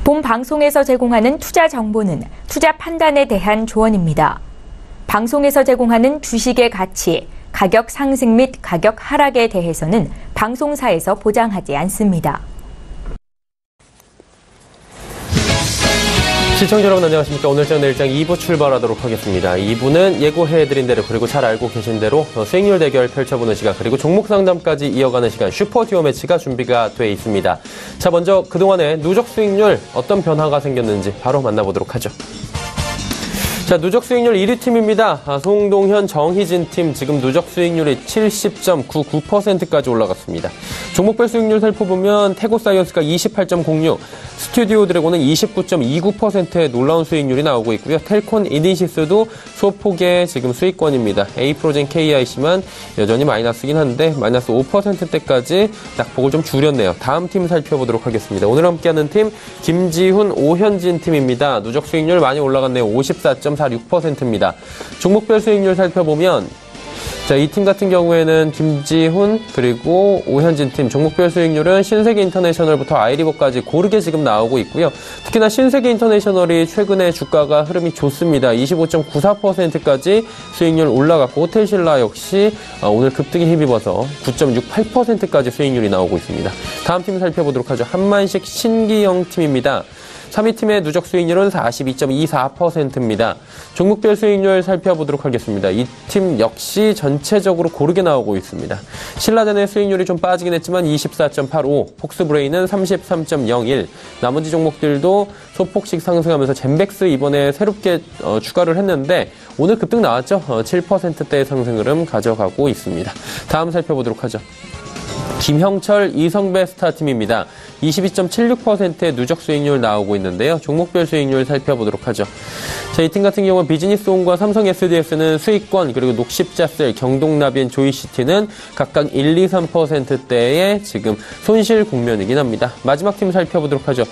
본 방송에서 제공하는 투자 정보는 투자 판단에 대한 조언입니다. 방송에서 제공하는 주식의 가치, 가격 상승 및 가격 하락에 대해서는 방송사에서 보장하지 않습니다. 시청자 여러분 안녕하십니까. 오늘장 내일장 2부 출발하도록 하겠습니다. 2부는 예고해드린 대로 그리고 잘 알고 계신 대로 수익률 대결 펼쳐보는 시간 그리고 종목 상담까지 이어가는 시간 슈퍼듀오 매치가 준비가 돼 있습니다. 자, 먼저 그동안의 누적 수익률 어떤 변화가 생겼는지 바로 만나보도록 하죠. 자, 누적 수익률 1위 팀입니다. 송동현, 정희진 팀 지금 누적 수익률이 70.99%까지 올라갔습니다. 종목별 수익률 살펴보면 태고사이언스가 28.06, 스튜디오 드래곤은 29.29%의 놀라운 수익률이 나오고 있고요. 텔콘 이니시스도 소폭의 지금 수익권입니다. 에이프로젠 KIC만 여전히 마이너스긴 한데 마이너스 5%대까지 낙폭을 좀 줄였네요. 다음 팀 살펴보도록 하겠습니다. 오늘 함께하는 팀 김지훈, 오현진 팀입니다. 누적 수익률 많이 올라갔네요. 54.46%입니다. 종목별 수익률 살펴보면 자, 이 팀 같은 경우에는 김지훈 그리고 오현진 팀 종목별 수익률은 신세계 인터내셔널부터 아이리버까지 고르게 지금 나오고 있고요. 특히나 신세계 인터내셔널이 최근에 주가가 흐름이 좋습니다. 25.94%까지 수익률 올라갔고 호텔신라 역시 오늘 급등에 힘입어서 9.68%까지 수익률이 나오고 있습니다. 다음 팀 살펴보도록 하죠. 한만식 신기영 팀입니다. 3위 팀의 누적 수익률은 42.24%입니다. 종목별 수익률 살펴보도록 하겠습니다. 이 팀 역시 전체적으로 고르게 나오고 있습니다. 신라젠의 수익률이 좀 빠지긴 했지만 24.85, 폭스브레인은 33.01, 나머지 종목들도 소폭씩 상승하면서 젠백스 이번에 새롭게 추가를 했는데 오늘 급등 나왔죠. 7%대의 상승 흐름 가져가고 있습니다. 다음 살펴보도록 하죠. 김형철, 이성배 스타팀입니다. 22.76%의 누적 수익률 나오고 있는데요. 종목별 수익률 살펴보도록 하죠. 자, 이 팀 같은 경우는 비즈니스온과 삼성 SDS는 수익권, 그리고 녹십자셀, 경동나비엔, 조이시티는 각각 1, 2, 3%대의 지금 손실 국면이긴 합니다. 마지막 팀 살펴보도록 하죠.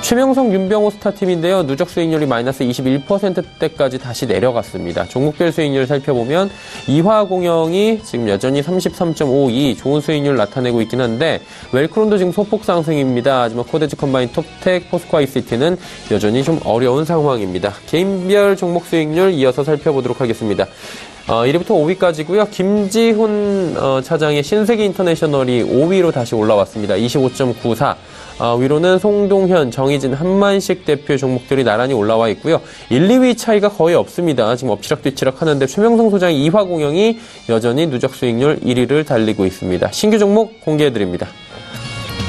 최명성, 윤병호 스타팀인데요. 누적 수익률이 마이너스 21%대까지 다시 내려갔습니다. 종목별 수익률 살펴보면 이화공영이 지금 여전히 33.52 좋은 수익률 나타내고 있긴 한데 웰크론도 지금 소폭 상승입니다. 하지만 코데지 컴바인, 톱텍, 포스코 ICT는 여전히 좀 어려운 상황입니다. 개인별 종목 수익률 이어서 살펴보도록 하겠습니다. 1위부터 5위까지고요. 김지훈 차장의 신세계 인터내셔널이 5위로 다시 올라왔습니다. 25.94. 위로는 송동현, 정희진, 한만식 대표 종목들이 나란히 올라와 있고요. 1, 2위 차이가 거의 없습니다. 지금 엎치락뒤치락 하는데 최명성 소장의 이화공영이 여전히 누적 수익률 1위를 달리고 있습니다. 신규 종목 공개해드립니다.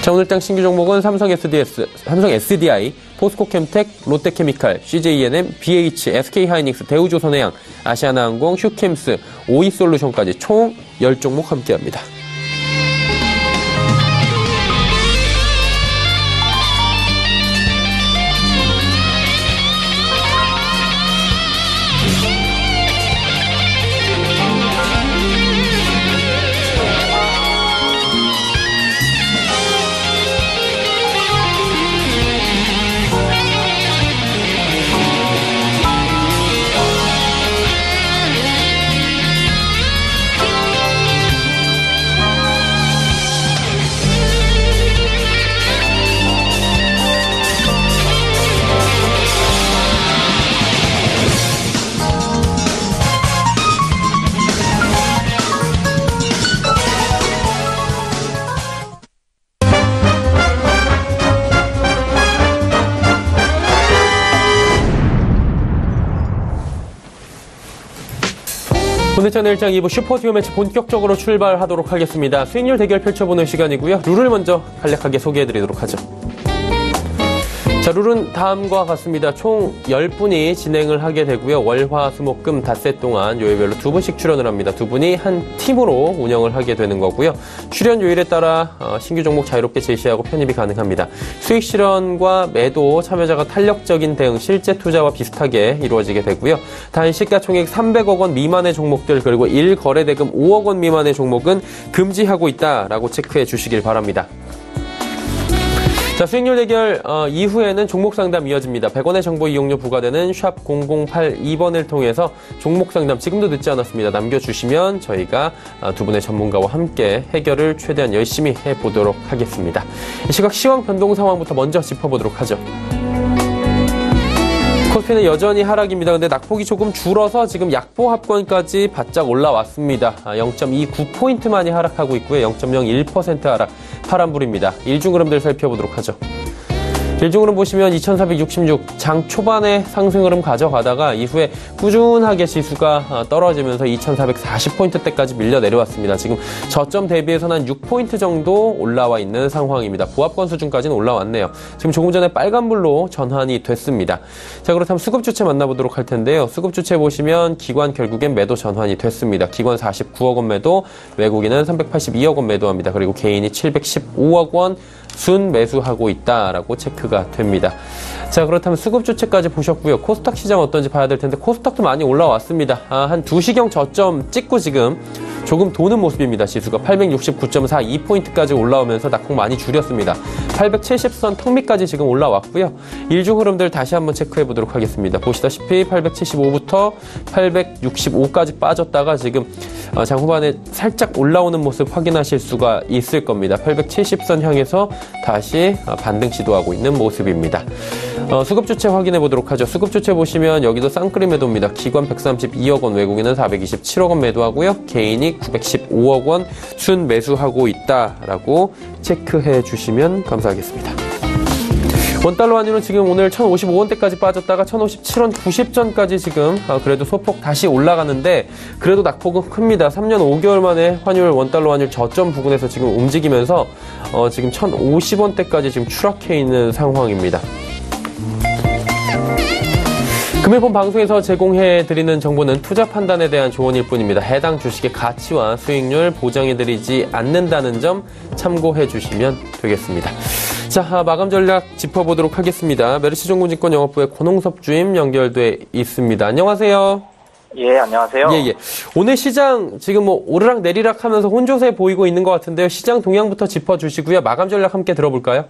자, 오늘장 신규 종목은 삼성 SDS, 삼성 SDI, 포스코캠텍, 롯데케미칼, CJENM, BH, SK하이닉스, 대우조선해양, 아시아나항공, 휴캠스, 오이솔루션까지 총 10종목 함께합니다. 오늘장 내일장 2부 슈퍼듀오 매치 본격적으로 출발하도록 하겠습니다. 수익률 대결 펼쳐보는 시간이고요. 룰을 먼저 간략하게 소개해드리도록 하죠. 자, 룰은 다음과 같습니다. 총 10분이 진행을 하게 되고요. 월, 화, 수, 목, 금 닷새 동안 요일별로 2분씩 출연을 합니다. 2분이 한 팀으로 운영을 하게 되는 거고요. 출연 요일에 따라 신규 종목 자유롭게 제시하고 편입이 가능합니다. 수익 실현과 매도, 참여자가 탄력적인 대응, 실제 투자와 비슷하게 이루어지게 되고요. 단 시가총액 300억 원 미만의 종목들 그리고 1거래대금 5억 원 미만의 종목은 금지하고 있다라고 체크해 주시길 바랍니다. 자, 수익률 대결 이후에는 종목 상담 이어집니다. 100원의 정보 이용료 부과되는 샵 0082번을 통해서 종목 상담 지금도 늦지 않았습니다. 남겨주시면 저희가 두 분의 전문가와 함께 해결을 최대한 열심히 해보도록 하겠습니다. 이 시각 시황 변동 상황부터 먼저 짚어보도록 하죠. 코스피는 여전히 하락입니다. 근데 낙폭이 조금 줄어서 지금 약보 합권까지 바짝 올라왔습니다. 0.29포인트만이 하락하고 있고요. 0.01% 하락, 파란불입니다. 일중 흐름들 살펴보도록 하죠. 일중 흐름 보시면 2466, 장 초반에 상승 흐름 가져가다가 이후에 꾸준하게 지수가 떨어지면서 2440포인트대까지 밀려 내려왔습니다. 지금 저점 대비해서는 한 6포인트 정도 올라와 있는 상황입니다. 보합권 수준까지는 올라왔네요. 지금 조금 전에 빨간불로 전환이 됐습니다. 자, 그렇다면 수급 주체 만나보도록 할 텐데요. 수급 주체 보시면 기관 결국엔 매도 전환이 됐습니다. 기관 49억 원 매도, 외국인은 382억 원 매도합니다. 그리고 개인이 715억 원 순 매수하고 있다라고 체크가 됩니다. 자, 그렇다면 수급 주체까지 보셨고요. 코스닥 시장 어떤지 봐야 될 텐데 코스닥도 많이 올라왔습니다. 한 2시경 저점 찍고 지금 조금 도는 모습입니다. 지수가 869.42포인트까지 올라오면서 낙폭 많이 줄였습니다. 870선 턱 밑까지 지금 올라왔고요. 일중 흐름들 다시 한번 체크해 보도록 하겠습니다. 보시다시피 875부터 865까지 빠졌다가 지금 장 후반에 살짝 올라오는 모습 확인하실 수가 있을 겁니다. 870선 향해서 다시 반등 시도하고 있는 모습입니다. 수급 주체 확인해 보도록 하죠. 수급 주체 보시면 여기도 쌍끌이 매도입니다. 기관 132억 원, 외국인은 427억 원 매도하고요. 개인이 915억 원 순 매수하고 있다라고 체크해 주시면 감사하겠습니다. 원달러 환율은 지금 오늘 1,055원대까지 빠졌다가 1,057원 90전까지 지금 그래도 소폭 다시 올라가는데 그래도 낙폭은 큽니다. 3년 5개월 만에 원달러 환율 저점 부근에서 지금 움직이면서 지금 1,050원대까지 지금 추락해 있는 상황입니다. 금일본 방송에서 제공해드리는 정보는 투자 판단에 대한 조언일 뿐입니다. 해당 주식의 가치와 수익률 보장해드리지 않는다는 점 참고해 주시면 되겠습니다. 자, 마감 전략 짚어보도록 하겠습니다. 메르시증권증권 영업부의 권홍섭 주임 연결돼 있습니다. 안녕하세요. 예, 안녕하세요. 예. 오늘 시장 지금 오르락 내리락 하면서 혼조세 보이고 있는 것 같은데요. 시장 동향부터 짚어주시고요. 마감 전략 함께 들어볼까요?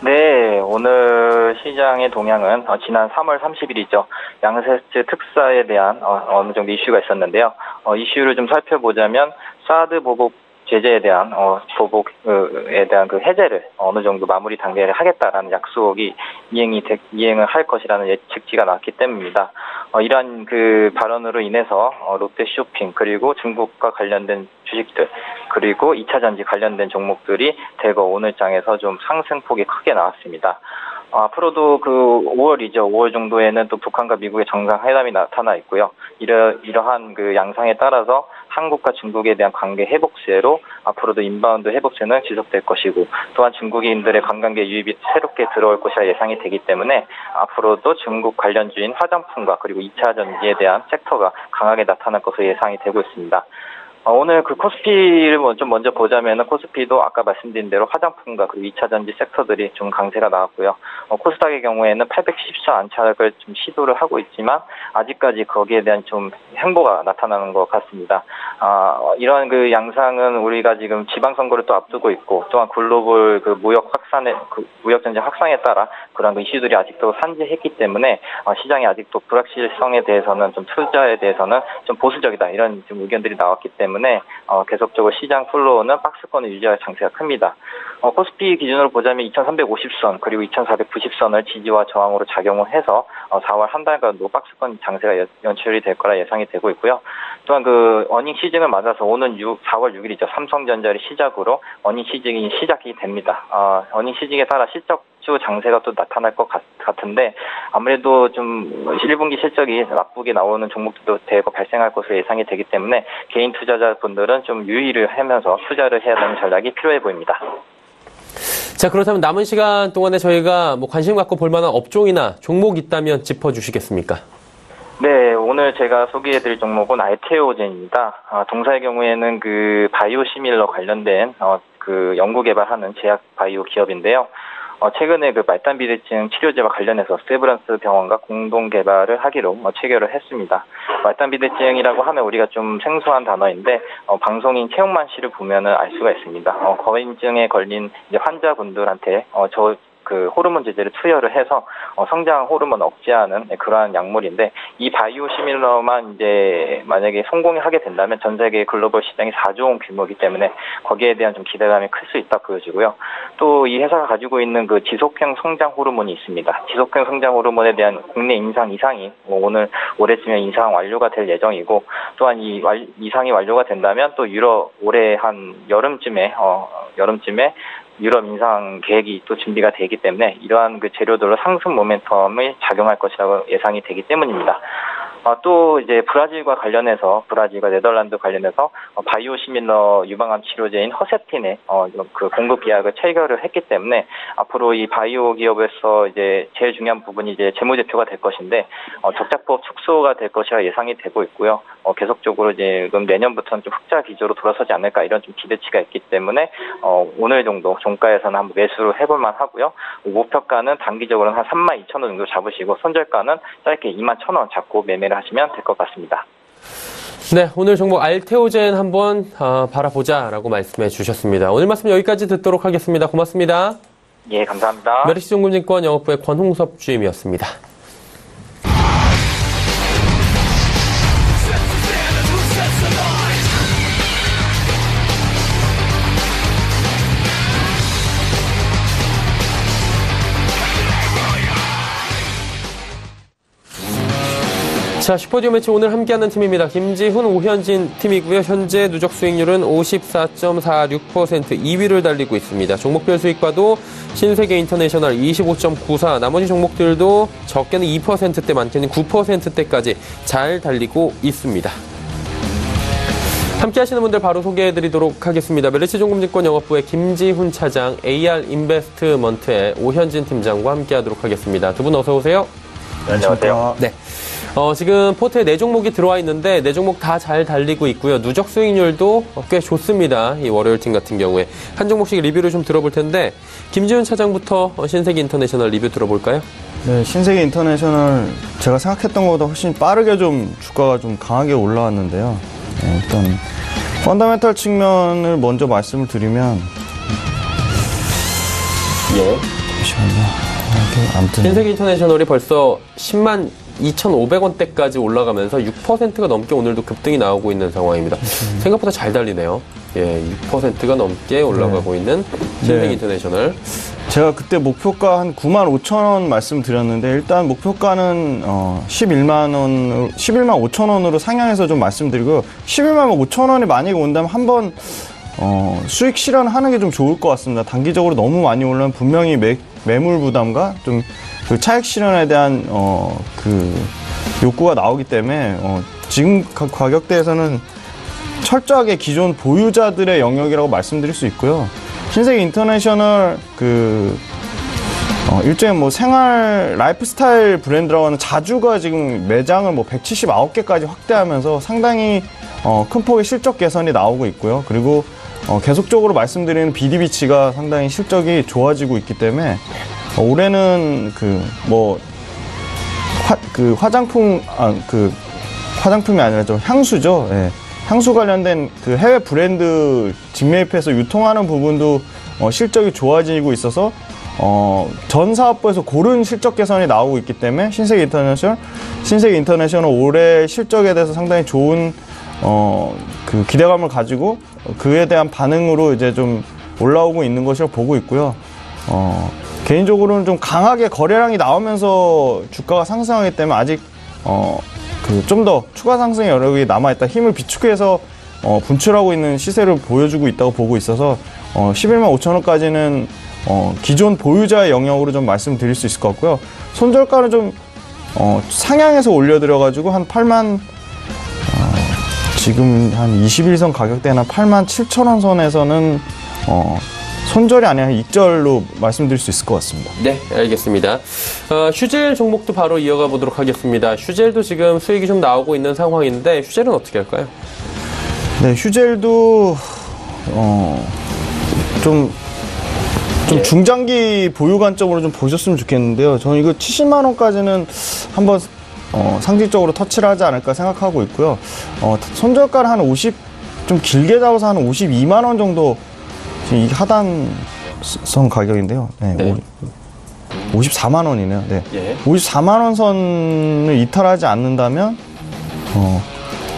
네, 오늘 시장의 동향은 지난 3월 30일이죠. 양세스 특사에 대한 어느 정도 이슈가 있었는데요. 이슈를 좀 살펴보자면 사드 보복 제재에 대한 보복에 대한 그 해제를 어느 정도 마무리 단계를 하겠다라는 약속이 이행을 할 것이라는 예측치가 나왔기 때문입니다. 이러한 그 발언으로 인해서 롯데쇼핑 그리고 중국과 관련된 주식들 그리고 2차 전지 관련된 종목들이 대거 오늘 장에서 좀 상승폭이 크게 나왔습니다. 앞으로도 그 5월이죠. 5월 정도에는 또 북한과 미국의 정상회담이 나타나 있고요. 이러한 그 양상에 따라서 한국과 중국에 대한 관계 회복세로 앞으로도 인바운드 회복세는 지속될 것이고 또한 중국인들의 관광객 유입이 새롭게 들어올 것이라 예상이 되기 때문에 앞으로도 중국 관련주인 화장품과 그리고 2차 전지에 대한 섹터가 강하게 나타날 것으로 예상이 되고 있습니다. 오늘 그 코스피를 좀 먼저 보자면은 코스피도 아까 말씀드린 대로 화장품과 그리고 2차 전지 섹터들이 좀 강세가 나왔고요. 코스닥의 경우에는 810선 안착을 좀 시도를 하고 있지만 아직까지 거기에 대한 좀 행보가 나타나는 것 같습니다. 이러한 그 양상은 우리가 지금 지방선거를 또 앞두고 있고 또한 글로벌 그 무역 전쟁 확산에 따라 그런 그 이슈들이 아직도 산재했기 때문에 시장이 아직도 불확실성에 대해서는 좀 투자에 대해서는 좀 보수적이다 이런 좀 의견들이 나왔기 때문에 계속적으로 시장 플로우는 박스권을 유지할 장세가 큽니다. 코스피 기준으로 보자면 2350선 그리고 2490선을 지지와 저항으로 작용을 해서 4월 한 달간도 박스권 장세가 연출이 될 거라 예상이 되고 있고요. 또한 그 어닝 시즌을 맞아서 오는 4월 6일이죠. 삼성전자를 시작으로 어닝 시즌이 시작이 됩니다. 어닝 시즌에 따라 실적주 장세가 또 나타날 것 같은데 아무래도 좀 1분기 실적이 나쁘게 나오는 종목들도 대거 발생할 것으로 예상이 되기 때문에 개인 투자자분들은 좀 유의를 하면서 투자를 해야 되는 전략이 필요해 보입니다. 자, 그렇다면 남은 시간 동안에 저희가 관심 갖고 볼 만한 업종이나 종목 있다면 짚어주시겠습니까? 네, 오늘 제가 소개해드릴 종목은 알테오젠입니다. 동사의 경우에는 그 바이오시밀러 관련된 그 연구 개발하는 제약 바이오 기업인데요. 최근에 그 말단 비대증 치료제와 관련해서 세브란스 병원과 공동 개발을 하기로 체결을 했습니다. 말단 비대증이라고 하면 우리가 좀 생소한 단어인데 방송인 최용만 씨를 보면은 알 수가 있습니다. 거인증에 걸린 이제 환자분들한테 그 호르몬 제제를 투여를 해서 성장 호르몬 억제하는 그러한 약물인데, 이 바이오시밀러만 이제 만약에 성공하게 된다면 전 세계 글로벌 시장이 4조 원 규모이기 때문에 거기에 대한 좀 기대감이 클 수 있다 보여지고요. 또 이 회사가 가지고 있는 그 지속형 성장 호르몬이 있습니다. 지속형 성장 호르몬에 대한 국내 임상 이상이 오늘 올해쯤에 임상 완료가 될 예정이고, 또한 이 이상이 완료가 된다면 또 유럽 올해 한 여름쯤에 유럽 인상 계획이 또 준비가 되기 때문에 이러한 그 재료들로 상승 모멘텀을 작용할 것이라고 예상이 되기 때문입니다. 또 이제 브라질과 네덜란드 관련해서 바이오시밀러 유방암 치료제인 허셉틴의 그 공급 계약을 체결을 했기 때문에 앞으로 이 바이오 기업에서 이제 제일 중요한 부분이 이제 재무제표가 될 것인데, 적자법 축소가 될 것이라 예상이 되고 있고요. 계속적으로 이제 내년부터는 좀 흑자 기조로 돌아서지 않을까, 이런 좀 기대치가 있기 때문에 오늘 정도 종가에서는 한번 매수를 해볼만 하고요. 목표가는 단기적으로는 한 32,000원 정도 잡으시고, 손절가는 짧게 21,000원 잡고 매매를 하시면 될 것 같습니다. 네, 오늘 종목 알테오젠 한번 바라보자라고 말씀해 주셨습니다. 오늘 말씀 여기까지 듣도록 하겠습니다. 고맙습니다. 예, 감사합니다. 메리츠증권증권 영업부의 권홍섭 주임이었습니다. 자, 슈퍼디오 매치 오늘 함께하는 팀입니다. 김지훈, 오현진 팀이고요. 현재 누적 수익률은 54.46%, 2위를 달리고 있습니다. 종목별 수익과도 신세계 인터내셔널 25.94, 나머지 종목들도 적게는 2%대, 많게는 9%대까지 잘 달리고 있습니다. 함께 하시는 분들 바로 소개해드리도록 하겠습니다. 메리츠증권증권 영업부의 김지훈 차장, AR인베스트먼트의 오현진 팀장과 함께 하도록 하겠습니다. 두 분 어서 오세요. 안녕하세요. 네. 지금 포트에 4종목이 들어와 있는데 4종목 다 잘 달리고 있고요. 누적 수익률도 꽤 좋습니다. 이 월요일 팀 같은 경우에. 한 종목씩 리뷰를 좀 들어볼 텐데, 김지훈 차장부터 신세계 인터내셔널 리뷰 들어볼까요? 네, 신세계 인터내셔널 제가 생각했던 것보다 훨씬 빠르게 좀 주가가 좀 강하게 올라왔는데요. 네, 일단 펀더멘털 측면을 먼저 말씀을 드리면, 잠시만요. 아무튼 신세계 인터내셔널이 벌써 10만 2,500원대까지 올라가면서 6%가 넘게 오늘도 급등이 나오고 있는 상황입니다. 생각보다 잘 달리네요. 예, 6%가 넘게 올라가고 있는 신세계 인터내셔널. 제가 그때 목표가 한 95,000원 말씀드렸는데, 일단 목표가는 11만 5천원으로 상향해서 좀 말씀드리고요. 11만 5천원이 만약에 온다면 한번 수익 실현하는 게 좀 좋을 것 같습니다. 단기적으로 너무 많이 올라면 분명히 매물 부담과 좀 그 차익 실현에 대한 그 욕구가 나오기 때문에 지금 가격대에서는 철저하게 기존 보유자들의 영역이라고 말씀드릴 수 있고요. 신세계 인터내셔널 일종의 뭐 생활 라이프스타일 브랜드라고 하는 자주가 지금 매장을 뭐 179개까지 확대하면서 상당히 큰 폭의 실적 개선이 나오고 있고요. 그리고 계속적으로 말씀드리는 BDB치가 상당히 실적이 좋아지고 있기 때문에 올해는 화장품이 아니라 좀 향수죠. 예. 향수 관련된 그 해외 브랜드 직매입해서 유통하는 부분도 실적이 좋아지고 있어서 전 사업부에서 고른 실적 개선이 나오고 있기 때문에 신세계 인터내셔널 올해 실적에 대해서 상당히 좋은 그 기대감을 가지고 그에 대한 반응으로 이제 좀 올라오고 있는 것이라고 보고 있고요. 개인적으로는 좀 강하게 거래량이 나오면서 주가가 상승하기 때문에 아직 좀 더 추가 상승의 여력이 남아있다, 힘을 비축해서 분출하고 있는 시세를 보여주고 있다고 보고 있어서 11만 5천원까지는 기존 보유자의 영역으로 좀 말씀드릴 수 있을 것 같고요. 손절가는 좀 상향해서 올려드려가지고 한 8만 지금 한 21선 가격대는 8만 7천원 선에서는 손절이 아니라 익절로 말씀드릴 수 있을 것 같습니다. 네, 알겠습니다. 슈젤 종목도 바로 이어가 보도록 하겠습니다. 슈젤도 지금 수익이 좀 나오고 있는 상황인데 슈젤은 어떻게 할까요? 네, 슈젤도 좀 중장기 보유 관점으로 좀 보셨으면 좋겠는데요. 저는 이거 70만 원까지는 한번 상징적으로 터치를 하지 않을까 생각하고 있고요. 손절가를 한 좀 길게 잡아서 한 52만 원 정도 이 하단선 가격인데요. 네. 54만 원이네요. 네. 예. 54만 원 선을 이탈하지 않는다면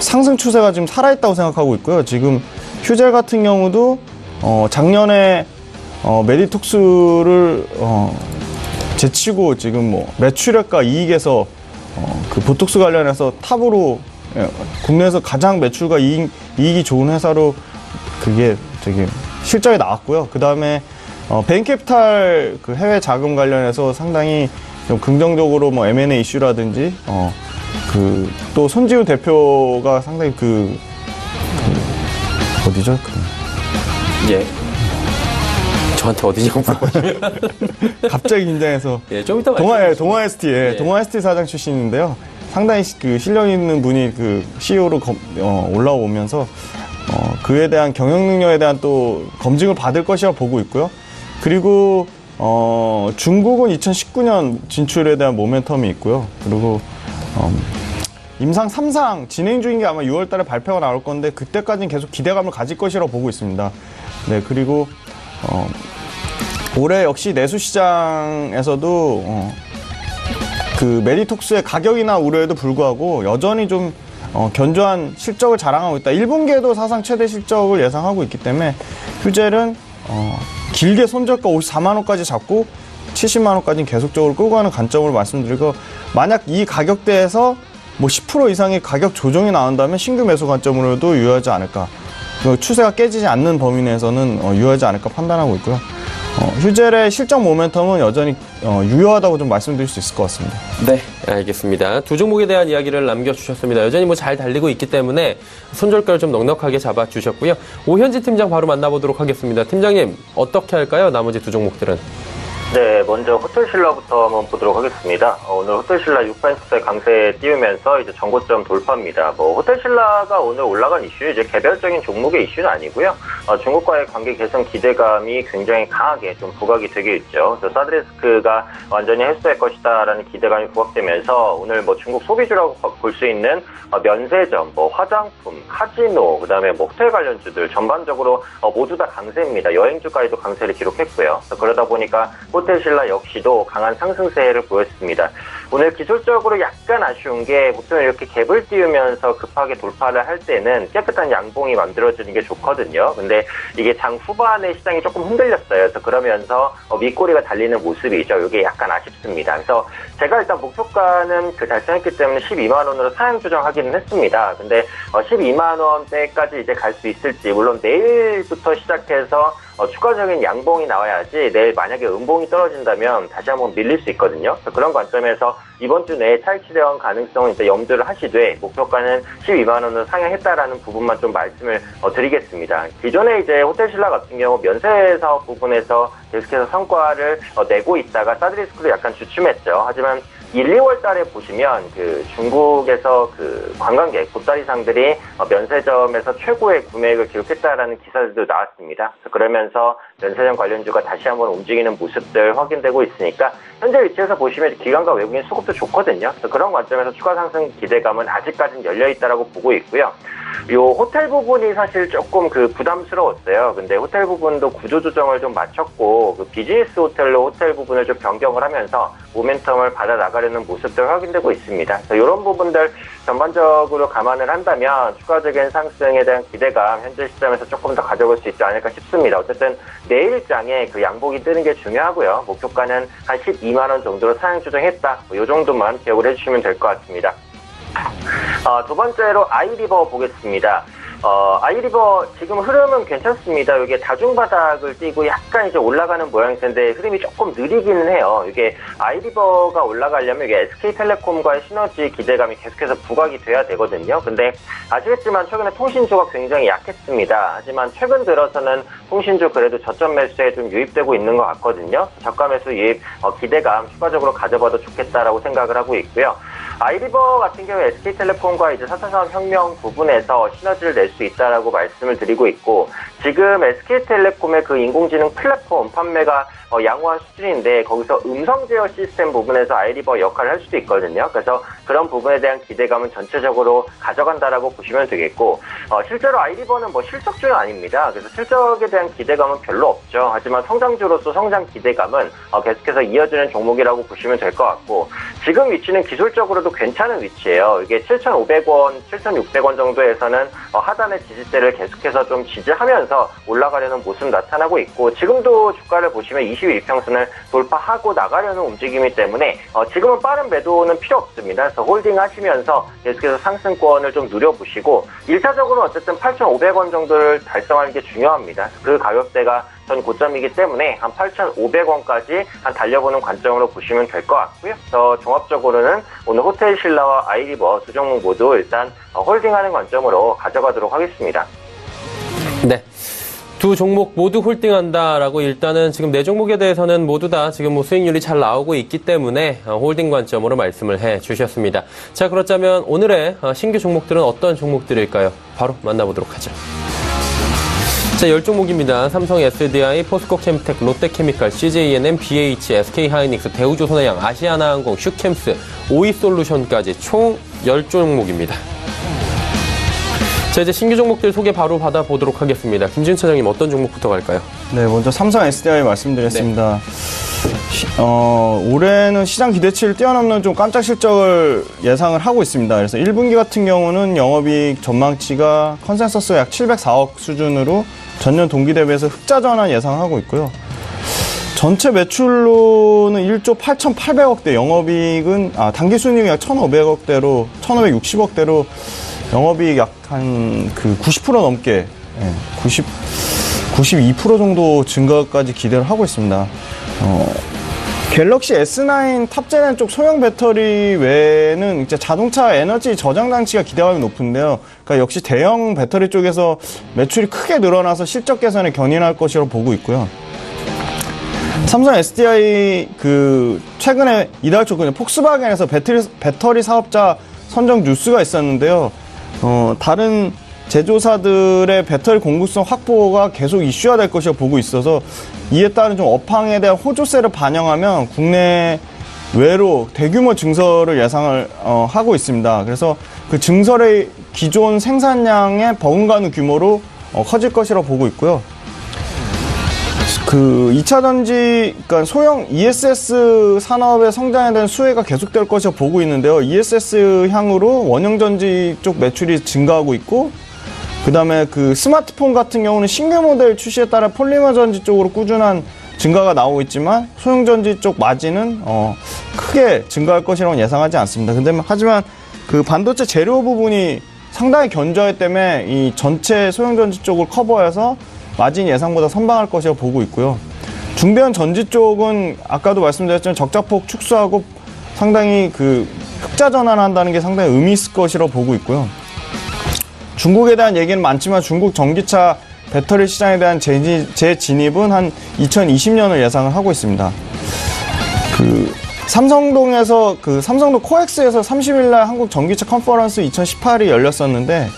상승 추세가 지금 살아있다고 생각하고 있고요. 지금 휴젤 같은 경우도 작년에 메디톡스를 제치고 지금 뭐 매출액과 이익에서 그 보톡스 관련해서 탑으로 국내에서 가장 매출과 이익이 좋은 회사로 그게 되게 실적이 나왔고요. 그 다음에 베인캐피탈 그 해외 자금 관련해서 상당히 좀 긍정적으로 뭐 M&A 이슈라든지 그 또 손지우 대표가 상당히 어디죠? 예. 저한테 어디냐고 물어보시면 갑자기 긴장해서 예, 좀 이따 동아 ST 사장 출신인데요. 상당히 그 실력 있는 분이 그 CEO로 올라오면서 그에 대한 경영 능력에 대한 또 검증을 받을 것이라 보고 있고요. 그리고 중국은 2019년 진출에 대한 모멘텀이 있고요. 그리고 임상 3상 진행 중인 게 아마 6월 달에 발표가 나올 건데 그때까지는 계속 기대감을 가질 것이라고 보고 있습니다. 네, 그리고 올해 역시 내수 시장에서도 그 메디톡스의 가격이나 우려에도 불구하고 여전히 좀 견조한 실적을 자랑하고 있다. 1분기에도 사상 최대 실적을 예상하고 있기 때문에 휴젤은 길게 손절가 54만 원까지 잡고 70만 원까지는 계속적으로 끌고 가는 관점으로 말씀드리고, 만약 이 가격대에서 뭐 10% 이상의 가격 조정이 나온다면 신규 매수 관점으로도 유효하지 않을까. 추세가 깨지지 않는 범위 내에서는 유효하지 않을까 판단하고 있고요. 휴젤의 실적 모멘텀은 여전히 유효하다고 좀 말씀드릴 수 있을 것 같습니다. 네, 알겠습니다. 두 종목에 대한 이야기를 남겨주셨습니다. 여전히 뭐 잘 달리고 있기 때문에 손절가를 좀 넉넉하게 잡아주셨고요. 오현지 팀장 바로 만나보도록 하겠습니다. 팀장님, 어떻게 할까요? 나머지 두 종목들은? 네, 먼저 호텔신라부터 한번 보도록 하겠습니다. 오늘 호텔신라 6판스의 강세에 띄우면서 이제 전고점 돌파입니다. 뭐 호텔신라가 오늘 올라간 이슈, 이제 개별적인 종목의 이슈는 아니고요. 중국과의 관계 개선 기대감이 굉장히 강하게 좀 부각이 되게 있죠. 그래서 사드리스크가 완전히 해소될 것이다라는 기대감이 부각되면서 오늘 뭐 중국 소비주라고 볼 수 있는 면세점, 뭐 화장품, 카지노, 그다음에 뭐 호텔 관련주들 전반적으로 모두 다 강세입니다. 여행주까지도 강세를 기록했고요. 그러다 보니까 호텔신라 역시도 강한 상승세를 보였습니다. 오늘 기술적으로 약간 아쉬운 게 보통 이렇게 갭을 띄우면서 급하게 돌파를 할 때는 깨끗한 양봉이 만들어지는 게 좋거든요. 근데 이게 장 후반에 시장이 조금 흔들렸어요. 그래서 그러면서 밑꼬리가 달리는 모습이죠. 이게 약간 아쉽습니다. 그래서 제가 일단 목표가는 달성했기 때문에 12만 원으로 상향 조정하기는 했습니다. 근데 12만 원대까지 이제 갈 수 있을지, 물론 내일부터 시작해서 추가적인 양봉이 나와야지 내일 만약에 음봉이 떨어진다면 다시 한번 밀릴 수 있거든요. 그런 관점에서 이번 주 내에 차익 실현 가능성은 이제 염두를 하시되 목표가는 12만 원으로 상향했다라는 부분만 좀 말씀을 드리겠습니다. 기존에 이제 호텔신라 같은 경우 면세 사업 부분에서 계속해서 성과를 내고 있다가 사드리스크도 약간 주춤했죠. 하지만 1, 2월 달에 보시면 그 중국에서 그 관광객, 보따리상들이 면세점에서 최고의 구매액을 기록했다라는 기사들도 나왔습니다. 그러면서 면세점 관련주가 다시 한번 움직이는 모습들 확인되고 있으니까 현재 위치에서 보시면 기관과 외국인 수급도 좋거든요. 그래서 그런 관점에서 추가 상승 기대감은 아직까지는 열려있다라고 보고 있고요. 요 호텔 부분이 사실 조금 그 부담스러웠어요. 근데 호텔 부분도 구조조정을 좀 마쳤고 그 비즈니스 호텔로 호텔 부분을 좀 변경을 하면서 모멘텀을 받아 나가려는 모습들 확인되고 있습니다. 그래서 이런 부분들 전반적으로 감안을 한다면 추가적인 상승에 대한 기대감 현재 시점에서 조금 더 가져볼 수 있지 않을까 싶습니다. 어쨌든 내일장에 그 양복이 뜨는 게 중요하고요. 목표가는 한 12만 원 정도로 상향 조정했다. 이 정도만 기억을 해주시면 될 것 같습니다. 두 번째로 아이리버 보겠습니다. 아이리버 지금 흐름은 괜찮습니다. 이게 다중바닥을 띄고 약간 이제 올라가는 모양새인데 흐름이 조금 느리기는 해요. 이게 아이리버가 올라가려면 이게 SK텔레콤과의 시너지 기대감이 계속해서 부각이 돼야 되거든요. 근데 아시겠지만 최근에 통신주가 굉장히 약했습니다. 하지만 최근 들어서는 통신주 그래도 저점 매수에 좀 유입되고 있는 것 같거든요. 저가 매수 유입 기대감 추가적으로 가져봐도 좋겠다라고 생각을 하고 있고요. 아이리버 같은 경우 SK텔레콤과 이제 4차 산업혁명 부분에서 시너지를 낼 수 있다라고 말씀을 드리고 있고, 지금 SK텔레콤의 그 인공지능 플랫폼 판매가 양호한 수준인데 거기서 음성 제어 시스템 부분에서 아이리버 역할을 할 수도 있거든요. 그래서 그런 부분에 대한 기대감은 전체적으로 가져간다라고 보시면 되겠고 실제로 아이리버는 뭐 실적주는 아닙니다. 그래서 실적에 대한 기대감은 별로 없죠. 하지만 성장주로서 성장 기대감은 계속해서 이어지는 종목이라고 보시면 될 것 같고 지금 위치는 기술적으로도 괜찮은 위치예요. 이게 7,500원, 7,600원 정도에서는 하단의 지지대를 계속해서 좀 지지하면서 올라가려는 모습 나타나고 있고 지금도 주가를 보시면 21평선을 돌파하고 나가려는 움직임이기 때문에 지금은 빠른 매도는 필요 없습니다. 그래서 홀딩 하시면서 계속해서 상승권을 좀 누려보시고 1차적으로 어쨌든 8,500원 정도를 달성하는 게 중요합니다. 그 가격대가 전 고점이기 때문에 한 8,500원까지 한 달려보는 관점으로 보시면 될 것 같고요. 종합적으로는 오늘 호텔신라와 아이리버 두 종목 모두 일단 홀딩하는 관점으로 가져가도록 하겠습니다. 네. 두 종목 모두 홀딩한다라고 일단은 지금 네 종목에 대해서는 모두 다 지금 뭐 수익률이 잘 나오고 있기 때문에 홀딩 관점으로 말씀을 해 주셨습니다. 자, 그렇다면 오늘의 신규 종목들은 어떤 종목들일까요? 바로 만나보도록 하죠. 자, 10종목입니다. 삼성 SDI, 포스코캠텍, 롯데케미칼, CJENM, BH, SK하이닉스, 대우조선해양, 아시아나항공, 슈캠스, 오이솔루션까지 총 10종목입니다. 자, 이제 신규 종목들 소개 바로 받아보도록 하겠습니다. 김지훈 차장님, 어떤 종목부터 갈까요? 네, 먼저 삼성 SDI 말씀드렸습니다. 네. 올해는 시장 기대치를 뛰어넘는 좀 깜짝 실적을 예상을 하고 있습니다. 그래서 1분기 같은 경우는 영업이익 전망치가 컨센서스 약 704억 수준으로 전년 동기 대비해서 흑자 전환 예상하고 있고요. 전체 매출로는 1조 8,800억대, 영업이익은 당기 순이익이 약 1,500억대로 1,560억대로 영업이익 약 한 90% 넘게 92% 정도 증가까지 기대를 하고 있습니다. 갤럭시 S9 탑재된 쪽 소형 배터리 외에는 이제 자동차 에너지 저장 장치가 기대감이 높은데요. 그러니까 역시 대형 배터리 쪽에서 매출이 크게 늘어나서 실적 개선에 견인할 것이라고 보고 있고요. 삼성 SDI 최근에 이달 초 폭스바겐에서 배터리 사업자 선정 뉴스가 있었는데요. 다른 제조사들의 배터리 공급성 확보가 계속 이슈화 될 것이라고 보고 있어서 이에 따른 좀 업황에 대한 호조세를 반영하면 국내 외로 대규모 증설을 예상을 하고 있습니다. 그래서 그 증설의 기존 생산량의 버금가는 규모로 커질 것이라고 보고 있고요. 2차 전지, 그러니까 소형 ESS 산업의 성장에 대한 수혜가 계속될 것이라고 보고 있는데요. ESS 향으로 원형 전지 쪽 매출이 증가하고 있고, 그 다음에 스마트폰 같은 경우는 신규 모델 출시에 따라 폴리머 전지 쪽으로 꾸준한 증가가 나오고 있지만 소형 전지 쪽 마진은 크게 증가할 것이라고 예상하지 않습니다. 하지만 반도체 재료 부분이 상당히 견조하기 때문에 이 전체 소형 전지 쪽을 커버해서 마진 예상보다 선방할 것이라고 보고 있고요. 중대형 전지 쪽은 아까도 말씀드렸지만 적자폭 축소하고 상당히 흑자 전환한다는 게 상당히 의미 있을 것이라고 보고 있고요. 중국에 대한 얘기는 많지만 중국 전기차 배터리 시장에 대한 재진입은 한 2020년을 예상을 하고 있습니다. 삼성동에서 삼성동 코엑스에서 30일날 한국 전기차 컨퍼런스 2018이 열렸었는데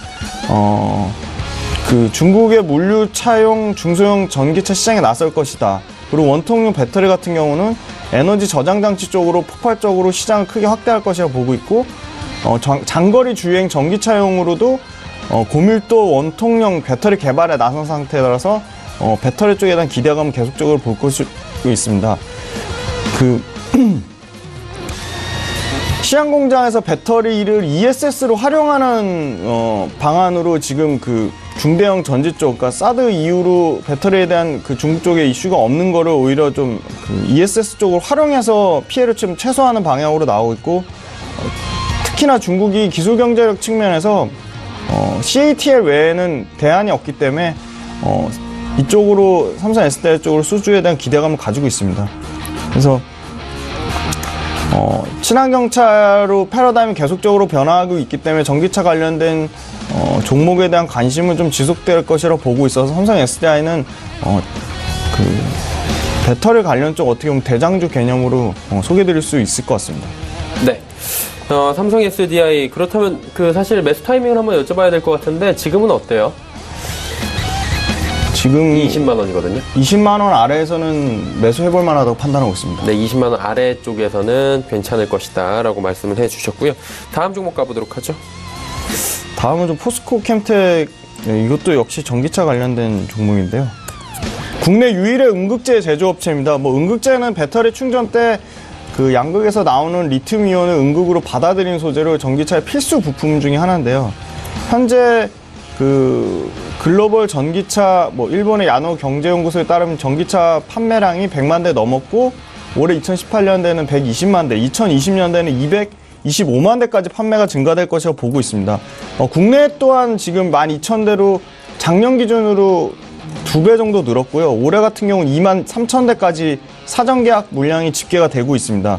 중국의 물류 차용 중소형 전기차 시장에 나설 것이다. 그리고 원통용 배터리 같은 경우는 에너지 저장 장치 쪽으로 폭발적으로 시장을 크게 확대할 것이라고 보고 있고, 장거리 주행 전기차용으로도 고밀도 원통형 배터리 개발에 나선 상태라서 배터리 쪽에 대한 기대감은 계속적으로 볼 것으로 있습니다. 시향 공장에서 배터리를 ESS로 활용하는 방안으로 지금 중대형 전지 쪽, 그러니까 사드 이후로 배터리에 대한 중국 쪽에 이슈가 없는 거를 오히려 좀 ESS 쪽으로 활용해서 피해를 좀 최소화하는 방향으로 나오고 있고, 특히나 중국이 기술 경제력 측면에서 CATL 외에는 대안이 없기 때문에 이쪽으로 삼성 SDI 쪽으로 수주에 대한 기대감을 가지고 있습니다. 그래서 친환경차로 패러다임이 계속적으로 변화하고 있기 때문에 전기차 관련된 종목에 대한 관심은 좀 지속될 것이라고 보고 있어서 삼성 SDI는 배터리 관련 쪽 어떻게 보면 대장주 개념으로 소개드릴 수 있을 것 같습니다. 네. 삼성 SDI, 그렇다면 사실 매수 타이밍을 한번 여쭤봐야 될 것 같은데 지금은 어때요? 지금 20만 원이거든요. 20만 원 아래에서는 매수해볼 만하다고 판단하고 있습니다. 네, 20만 원 아래 쪽에서는 괜찮을 것이다 라고 말씀을 해주셨고요. 다음 종목 가보도록 하죠. 다음은 좀 포스코 캠텍, 이것도 역시 전기차 관련된 종목인데요. 국내 유일의 음극재 제조업체입니다. 뭐 음극재는 배터리 충전 때 그 양극에서 나오는 리튬 이온을 음극으로 받아들인 소재로 전기차의 필수 부품 중에 하나인데요. 현재 그 글로벌 전기차, 뭐 일본의 야노 경제연구소에 따르면 전기차 판매량이 100만 대 넘었고 올해 2018년대는 120만 대, 2020년대는 225만 대까지 판매가 증가될 것이라고 보고 있습니다. 국내 또한 지금 12,000대로 작년 기준으로 2배 정도 늘었고요. 올해 같은 경우는 23,000대까지 사전 계약 물량이 집계가 되고 있습니다.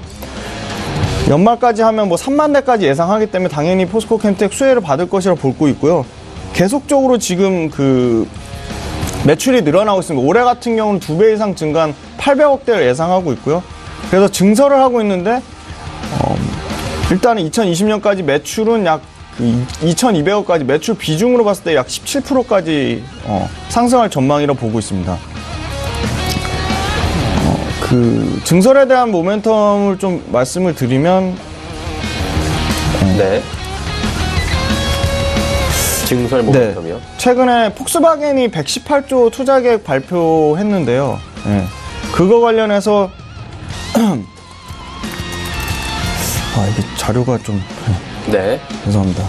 연말까지 하면 뭐 3만 대까지 예상하기 때문에 당연히 포스코 캠텍 수혜를 받을 것이라고 보고 있고요. 계속적으로 지금 그 매출이 늘어나고 있습니다. 올해 같은 경우는 2배 이상 증가한 800억대를 예상하고 있고요. 그래서 증설을 하고 있는데 일단은 2020년까지 매출은 약 2,200억까지 매출 비중으로 봤을 때 약 17%까지 상승할 전망이라고 보고 있습니다. 그 증설에 대한 모멘텀을 좀 말씀을 드리면 네. 증설 모멘텀이요? 네. 최근에 폭스바겐이 118조 투자 계획 발표했는데요. 네. 그거 관련해서 이게 자료가 좀 네. 죄송합니다.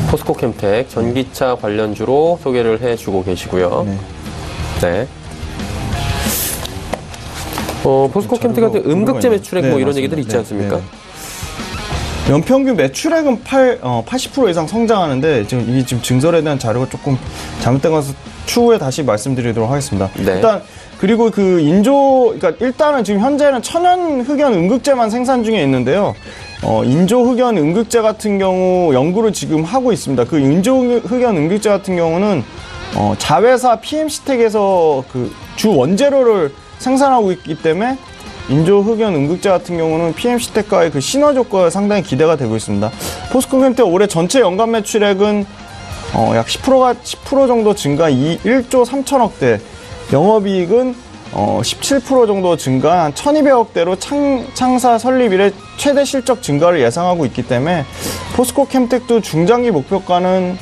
포스코 캠텍 전기차 관련주로 소개를 해주고 계시고요. 네. 네. 포스코 캠텍 같은 음극재 매출액 뭐 이런 얘기들 있지 않습니까? 연평균 매출액은 80% 이상 성장하는데 이게 지금 증설에 대한 자료가 조금 잘못된 것을 추후에 다시 말씀드리도록 하겠습니다. 네. 일단 그리고 그 그러니까 일단은 지금 현재는 천연 흑연 음극재만 생산 중에 있는데요. 인조 흑연 음극재 같은 경우 연구를 지금 하고 있습니다. 그 인조 흑연 음극재 같은 경우는 자회사 PMC텍에서 그 주 원재료를 생산하고 있기 때문에 인조 흑연 음극재 같은 경우는 PMC텍과의 그 시너지 효과가 상당히 기대가 되고 있습니다. 포스코 캠텍 올해 전체 연간 매출액은 약 10% 정도 증가 1조 3천억대, 영업이익은 17% 정도 증가한 1,200억대로 창사 설립 이래 최대 실적 증가를 예상하고 있기 때문에 포스코 캠텍도 중장기 목표가는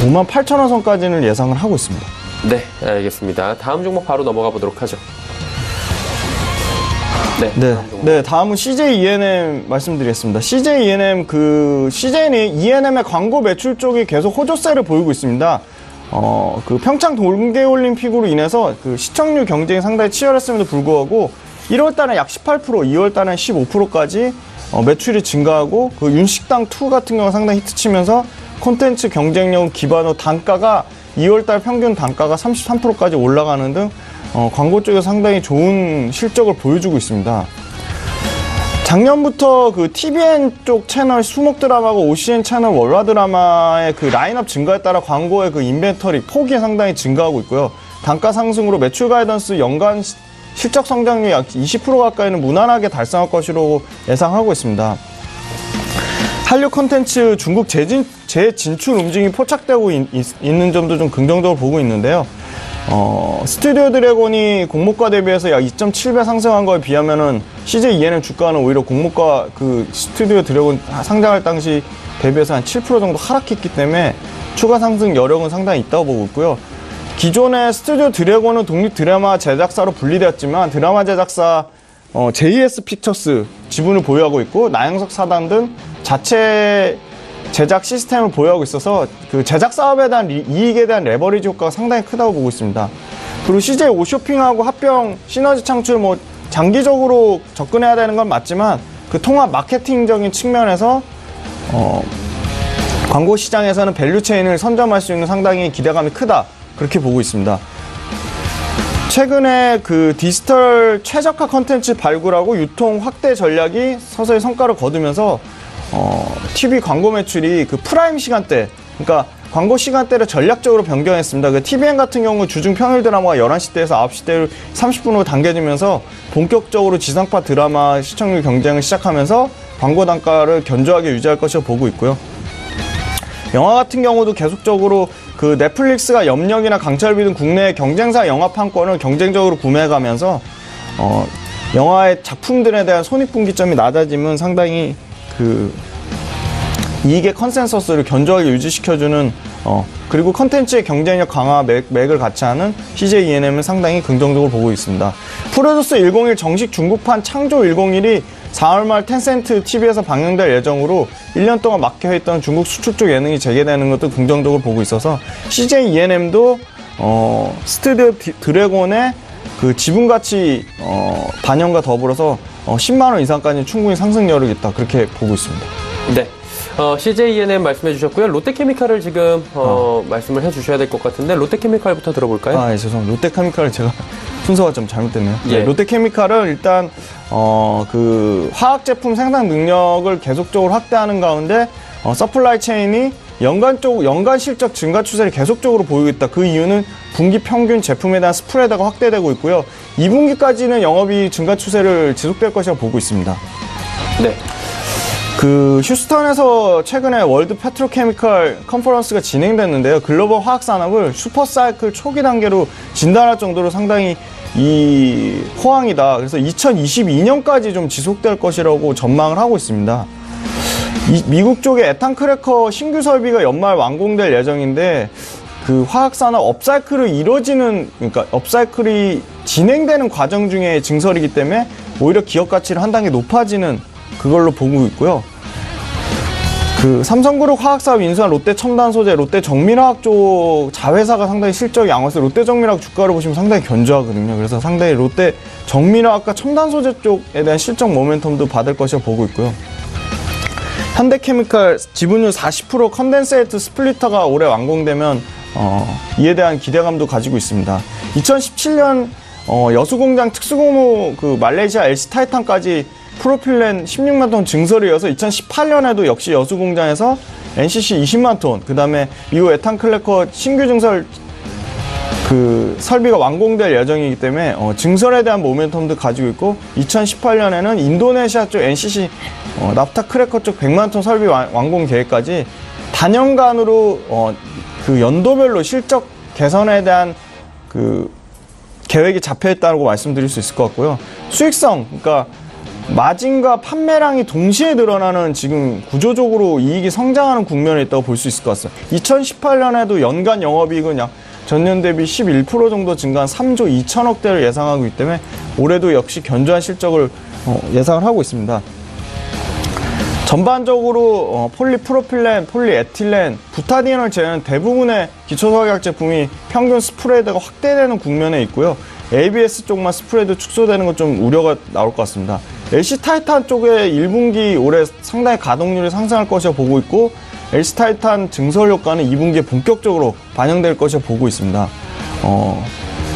58,000원 선까지는 예상을 하고 있습니다. 네, 알겠습니다. 다음 종목 바로 넘어가 보도록 하죠. 네, 다음은 CJ E&M 말씀드리겠습니다. CJ E&M CJ는 E&M의 광고 매출 쪽이 계속 호조세를 보이고 있습니다. 그 평창 동계올림픽으로 인해서 그 시청률 경쟁이 상당히 치열했음에도 불구하고 1월 달에 약 18%, 2월 달에 15%까지 매출이 증가하고 그 윤식당2 같은 경우가 상당히 히트치면서 콘텐츠 경쟁력 기반으로 단가가 2월 달 평균 단가가 33%까지 올라가는 등 광고 쪽에서 상당히 좋은 실적을 보여주고 있습니다. 작년부터 그 TVN 쪽 채널 수목 드라마가 OCN 채널 월화 드라마의 그 라인업 증가에 따라 광고의 그 인벤터리 폭이 상당히 증가하고 있고요. 단가 상승으로 매출 가이던스 연간 실적 성장률 약 20% 가까이는 무난하게 달성할 것으로 예상하고 있습니다. 한류 콘텐츠 중국 재진출 움직임이 포착되고 있는 점도 좀 긍정적으로 보고 있는데요. 스튜디오 드래곤이 공모가 대비해서 약 2.7배 상승한 거에 비하면은 CJ E&M 주가는 오히려 공모가 그 스튜디오 드래곤 상장할 당시 대비해서 한 7% 정도 하락했기 때문에 추가 상승 여력은 상당히 있다고 보고 있고요. 기존의 스튜디오 드래곤은 독립 드라마 제작사로 분리되었지만 드라마 제작사 JS 픽처스 지분을 보유하고 있고 나영석 사단 등 자체 제작 시스템을 보유하고 있어서 그 제작 사업에 대한 이익에 대한 레버리지 효과가 상당히 크다고 보고 있습니다. 그리고 CJ 오쇼핑하고 합병 시너지 창출 뭐 장기적으로 접근해야 되는 건 맞지만 그 통합 마케팅적인 측면에서 광고 시장에서는 밸류 체인을 선점할 수 있는 상당히 기대감이 크다 그렇게 보고 있습니다. 최근에 그 디지털 최적화 컨텐츠 발굴하고 유통 확대 전략이 서서히 성과를 거두면서 TV 광고 매출이 그 프라임 시간대, 그러니까 광고 시간대를 전략적으로 변경했습니다. 그 TVN 같은 경우 주중 평일 드라마가 11시대에서 9시대로 30분으로 당겨지면서 본격적으로 지상파 드라마 시청률 경쟁을 시작하면서 광고 단가를 견조하게 유지할 것이라고 보고 있고요. 영화 같은 경우도 계속적으로 그 넷플릭스가 염력이나 강철비 등 국내 경쟁사 영화판권을 경쟁적으로 구매해가면서 영화의 작품들에 대한 손익분기점이 낮아지면 상당히 그 이익의 컨센서스를 견조하게 유지시켜주는 그리고 컨텐츠의 경쟁력 강화 맥을 같이 하는 CJ ENM을 상당히 긍정적으로 보고 있습니다. 프로듀스 101 정식 중국판 창조 101이 4월 말 텐센트 TV에서 방영될 예정으로 1년 동안 막혀있던 중국 수출 쪽 예능이 재개되는 것도 긍정적으로 보고 있어서 CJ ENM도 스튜디오 드래곤의 그 지분가치 반영과 더불어서 10만원 이상까지 충분히 상승 여력이 있다, 그렇게 보고 있습니다. 네. CJ ENM 말씀해 주셨고요. 롯데케미칼을 지금 말씀을 해 주셔야 될 것 같은데 롯데케미칼부터 들어볼까요? 예, 죄송합니다. 롯데케미칼을 제가 순서가 좀 잘못됐네요. 예. 네, 롯데케미칼은 일단 그 화학 제품 생산 능력을 계속적으로 확대하는 가운데 서플라이 체인이 연간 실적 증가 추세를 계속적으로 보이고 있다. 그 이유는 분기 평균 제품에 대한 스프레드가 확대되고 있고요. 2분기까지는 영업이익 증가 추세를 지속될 것이라고 보고 있습니다. 네. 그 휴스턴에서 최근에 월드 페트로케미칼 컨퍼런스가 진행됐는데요. 글로벌 화학 산업을 슈퍼사이클 초기 단계로 진단할 정도로 상당히 이 호황이다. 그래서 2022년까지 좀 지속될 것이라고 전망을 하고 있습니다. 미국 쪽에 에탄 크래커 신규 설비가 연말 완공될 예정인데 그 화학 산업 그러니까 업사이클이 진행되는 과정 중에 증설이기 때문에 오히려 기업 가치를 한 단계 높아지는 그걸로 보고 있고요. 그 삼성그룹 화학사업 인수한 롯데 첨단소재, 롯데 정밀화학 쪽 자회사가 상당히 실적이 양호해서 롯데 정밀화학 주가를 보시면 상당히 견조하거든요. 그래서 상당히 롯데 정밀화학과 첨단소재 쪽에 대한 실적 모멘텀도 받을 것이라고 보고 있고요. 현대케미칼 지분율 40% 컨덴세이트 스플리터가 올해 완공되면 이에 대한 기대감도 가지고 있습니다. 2017년 여수공장 특수공무 그 말레이시아 LC타이탄까지 프로필렌 16만 톤 증설이 이어서 2018년에도 역시 여수공장에서 NCC 20만 톤, 그 다음에 미국 에탄클래커 신규 증설 그 설비가 완공될 예정이기 때문에 증설에 대한 모멘텀도 가지고 있고 2018년에는 인도네시아 쪽 NCC 납타 크래커 쪽 100만 톤 설비 완공 계획까지 단연간으로 그 연도별로 실적 개선에 대한 그 계획이 잡혀 있다고 말씀드릴 수 있을 것 같고요. 수익성, 그러니까 마진과 판매량이 동시에 늘어나는 지금 구조적으로 이익이 성장하는 국면에 있다고 볼 수 있을 것 같습니다. 2018년에도 연간 영업이익은 약 전년 대비 11% 정도 증가한 3조 2천억 대를 예상하고 있기 때문에 올해도 역시 견조한 실적을 예상을 하고 있습니다. 전반적으로 폴리프로필렌, 폴리에틸렌, 부타디엔을 제외한 대부분의 기초석약 제품이 평균 스프레드가 확대되는 국면에 있고요. ABS 쪽만 스프레드 축소되는 것 좀 우려가 나올 것 같습니다. LC타이탄 쪽에 1분기 올해 상당히 가동률이 상승할 것이라 보고 있고 LC타이탄 증설 효과는 2분기에 본격적으로 반영될 것이라 보고 있습니다.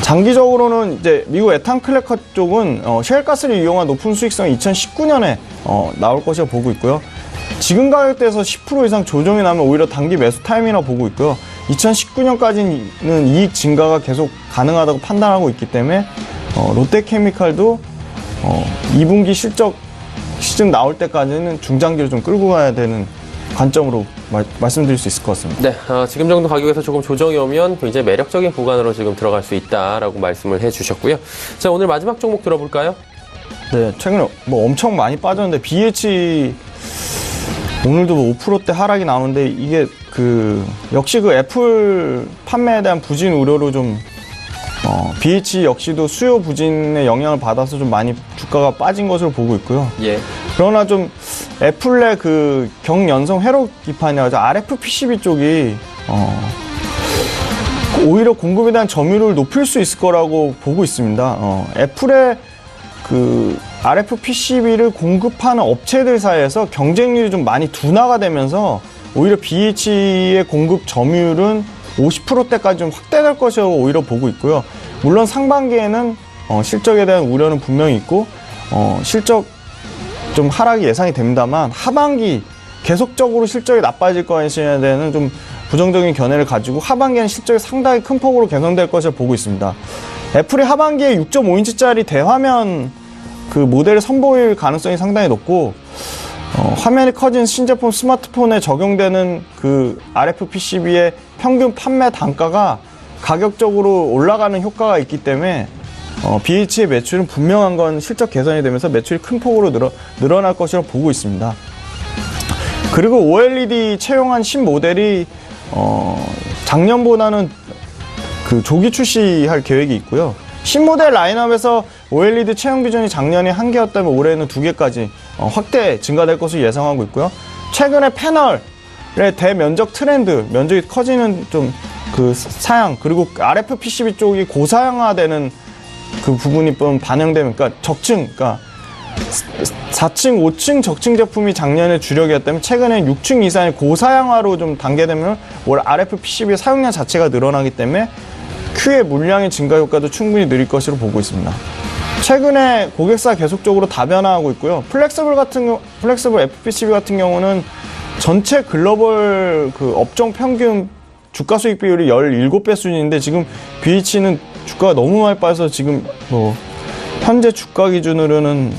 장기적으로는 이제 미국 에탄클래커 쪽은 셰일가스를 이용한 높은 수익성이 2019년에 나올 것이라 보고 있고요. 지금 가격대에서 10% 이상 조정이 나면 오히려 단기 매수 타임이라고 보고 있고요. 2019년까지는 이익 증가가 계속 가능하다고 판단하고 있기 때문에 롯데케미칼도 2분기 실적 시즌 나올 때까지는 중장기로 좀 끌고 가야 되는 관점으로 말씀드릴 수 있을 것 같습니다. 네, 지금 정도 가격에서 조금 조정이 오면 굉장히 매력적인 구간으로 지금 들어갈 수 있다라고 말씀을 해주셨고요. 자, 오늘 마지막 종목 들어볼까요? 네, 최근에 뭐 엄청 많이 빠졌는데 BH 오늘도 뭐 5%대 하락이 나오는데 이게 역시 애플 판매에 대한 부진 우려로 좀 BH 역시도 수요 부진의 영향을 받아서 좀 많이 주가가 빠진 것으로 보고 있고요. 예. 그러나 좀 애플의 경연성 회로 기판이라고 하죠. RFPCB 쪽이 오히려 공급에 대한 점유율을 높일 수 있을 거라고 보고 있습니다. 애플의 RFPCB를 공급하는 업체들 사이에서 경쟁률이 좀 많이 둔화가 되면서 오히려 BH의 공급 점유율은 50%대까지 좀 확대될 것이라고 오히려 보고 있고요. 물론 상반기에는 실적에 대한 우려는 분명히 있고 실적 좀 하락이 예상이 됩니다만 하반기 계속적으로 실적이 나빠질 것에 대한 좀 부정적인 견해를 가지고 하반기에는 실적이 상당히 큰 폭으로 개선될 것이라 보고 있습니다. 애플이 하반기에 6.5인치짜리 대화면 모델을 선보일 가능성이 상당히 높고 화면이 커진 신제품 스마트폰에 적용되는 그 RF PCB의 평균 판매 단가가 가격적으로 올라가는 효과가 있기 때문에 BH의 매출은 분명한 건 실적 개선이 되면서 매출이 큰 폭으로 늘어날 것이라고 보고 있습니다. 그리고 OLED 채용한 신모델이 작년보다는 그 조기 출시할 계획이 있고요. 신모델 라인업에서 OLED 채용 비중이 작년에 1개였다면 올해는 2개까지 확대 증가될 것으로 예상하고 있고요. 최근에 패널의 대면적 트렌드, 면적이 커지는 좀 그 사양, 그리고 RF PCB 쪽이 고사양화되는 그 부분이 좀 반영되면, 그러니까 적층, 그러니까 4층, 5층 적층 제품이 작년에 주력이었다면 최근에 6층 이상의 고사양화로 좀 단계되면 올 RF PCB 사용량 자체가 늘어나기 때문에 Q의 물량의 증가 효과도 충분히 느릴 것으로 보고 있습니다. 최근에 고객사 계속적으로 다변화하고 있고요. 플렉서블 FPCB 같은 경우는 전체 글로벌 그 업종 평균 주가 수익 비율이 17배 수준인데 지금 BH는 주가가 너무 많이 빠져서 지금 현재 주가 기준으로는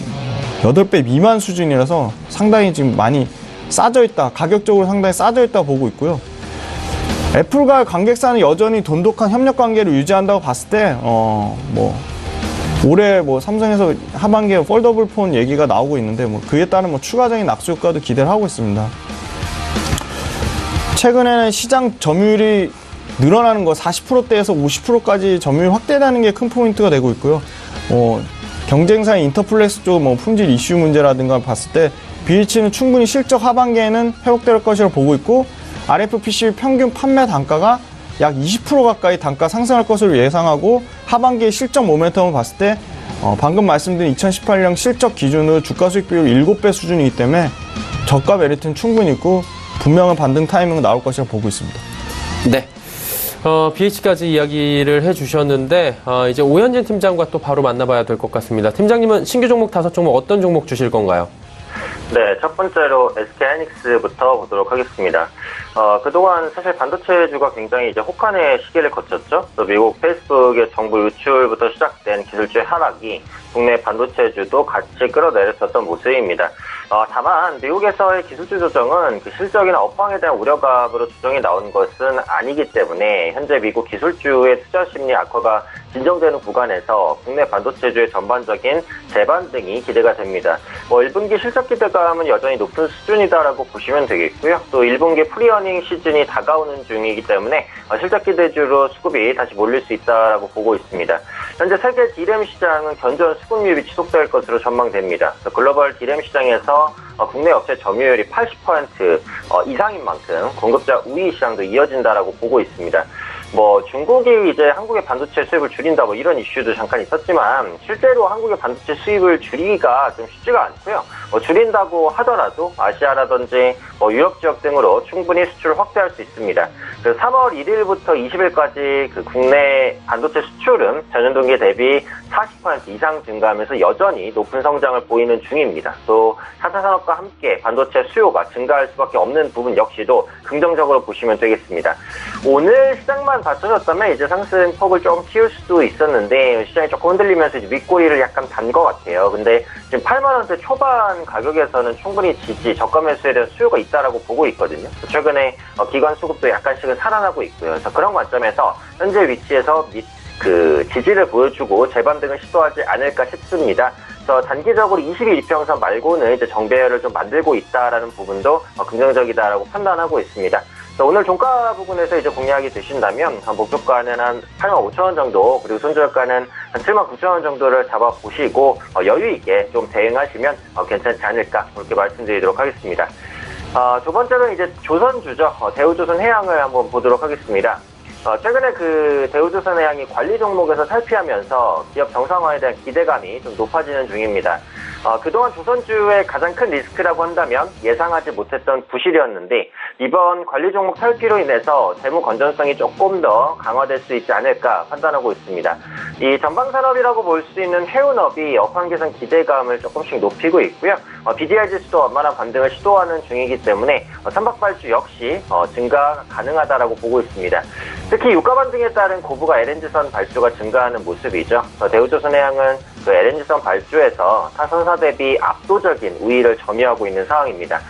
8배 미만 수준이라서 상당히 지금 많이 싸져 있다. 가격적으로 상당히 싸져 있다 보고 있고요. 애플과 관계사는 여전히 돈독한 협력 관계를 유지한다고 봤을 때, 올해 삼성에서 하반기에 폴더블 폰 얘기가 나오고 있는데, 그에 따른 추가적인 악수 효과도 기대를 하고 있습니다. 최근에는 시장 점유율이 늘어나는 거 40%대에서 50%까지 점유율 확대되는 게 큰 포인트가 되고 있고요. 경쟁사인 인터플렉스 쪽 품질 이슈 문제라든가 봤을 때 BH는 충분히 실적 하반기에는 회복될 것이라고 보고 있고, RF PCB 평균 판매 단가가 약 20% 가까이 단가 상승할 것으로 예상하고, 하반기의 실적 모멘텀을 봤을 때 방금 말씀드린 2018년 실적 기준으로 주가 수익 비율 7배 수준이기 때문에 저가 메리트는 충분히 있고 분명한 반등 타이밍은 나올 것이라고 보고 있습니다. 네. BH까지 이야기를 해주셨는데 이제 오현진 팀장과 또 바로 만나봐야 될 것 같습니다. 팀장님은 신규 종목 5종목 어떤 종목 주실 건가요? 네, 첫 번째로 SK하이닉스부터 보도록 하겠습니다. 그동안 사실 반도체주가 굉장히 이제 혹한의 시기를 거쳤죠. 또 미국 페이스북의 정부 유출부터 시작된 기술주의 하락이 국내 반도체주도 같이 끌어내렸었던 모습입니다. 다만 미국에서의 기술주 조정은 그 실적이나 업황에 대한 우려감으로 조정이 나온 것은 아니기 때문에 현재 미국 기술주의 투자 심리 악화가 진정되는 구간에서 국내 반도체주의 전반적인 재반등이 기대가 됩니다. 1분기 실적 기대감은 여전히 높은 수준이다라고 보시면 되겠고요. 또 1분기 프리어닝 시즌이 다가오는 중이기 때문에 실적 기대주로 수급이 다시 몰릴 수 있다라고 보고 있습니다. 현재 세계 D램 시장은 견조한 수급 유입이 지속될 것으로 전망됩니다. 글로벌 D램 시장에서 국내 업체 점유율이 80% 이상인 만큼 공급자 우위 시장도 이어진다라고 보고 있습니다. 중국이 이제 한국의 반도체 수입을 줄인다 이런 이슈도 잠깐 있었지만 실제로 한국의 반도체 수입을 줄이기가 좀 쉽지가 않고요. 줄인다고 하더라도 아시아라든지 유럽 지역 등으로 충분히 수출을 확대할 수 있습니다. 3월 1일부터 20일까지 그 국내 반도체 수출은 전년 동기 대비 40% 이상 증가하면서 여전히 높은 성장을 보이는 중입니다. 또 4차 산업과 함께 반도체 수요가 증가할 수밖에 없는 부분 역시도 긍정적으로 보시면 되겠습니다. 오늘 시장만 받쳐졌다면 이제 상승폭을 조금 키울 수도 있었는데 시장이 조금 흔들리면서 이제 윗꼬리를 약간 단 것 같아요. 근데 지금 8만 원대 초반 가격에서는 충분히 저가 매수에 대한 수요가 있다라고 보고 있거든요. 최근에 기관 수급도 약간씩은 살아나고 있고요. 그래서 그런 관점에서 현재 위치에서 지지를 보여주고 재반등을 시도하지 않을까 싶습니다. 그래서 단기적으로 22 이평선 말고는 이제 정배열을 좀 만들고 있다라는 부분도 긍정적이다라고 판단하고 있습니다. 오늘 종가 부분에서 이제 공략이 되신다면 목표가는 한 85,000원 정도, 그리고 손절가는 한 79,000원 정도를 잡아보시고 여유 있게 좀 대응하시면 괜찮지 않을까 그렇게 말씀드리도록 하겠습니다. 두 번째는 이제 조선주죠. 대우조선해양을 한번 보도록 하겠습니다. 최근에 그 대우조선해양이 관리 종목에서 탈피하면서 기업 정상화에 대한 기대감이 좀 높아지는 중입니다. 그동안 조선주의 가장 큰 리스크라고 한다면 예상하지 못했던 부실이었는데 이번 관리 종목 탈피로 인해서 재무 건전성이 조금 더 강화될 수 있지 않을까 판단하고 있습니다. 이 전방산업이라고 볼 수 있는 해운업이 업황 개선 기대감을 조금씩 높이고 있고요. BDI 지수도 완만한 반등을 시도하는 중이기 때문에 선박발주 역시 증가 가능하다라고 보고 있습니다. 특히 유가 반등에 따른 고부가 LNG선 발주가 증가하는 모습이죠. 대우조선해양은 그 LNG선 발주에서 타선사 대비 압도적인 우위를 점유하고 있는 상황입니다.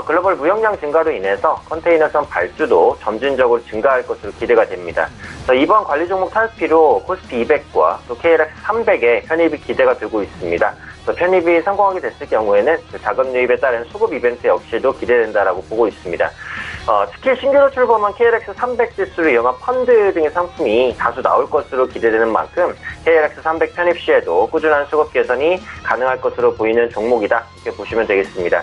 글로벌 무역량 증가로 인해서 컨테이너선 발주도 점진적으로 증가할 것으로 기대가 됩니다. 이번 관리 종목 탈피로 코스피 200과 또 KLX 300의 편입이 기대가 되고 있습니다. 편입이 성공하게 됐을 경우에는 그 자금 유입에 따른 수급 이벤트 역시도 기대된다라고 보고 있습니다. 특히 신규로 출범한 KLX 300 지수를 이용한 펀드 등의 상품이 다수 나올 것으로 기대되는 만큼 KLX 300 편입 시에도 꾸준한 수급 개선이 가능할 것으로 보이는 종목이다, 이렇게 보시면 되겠습니다.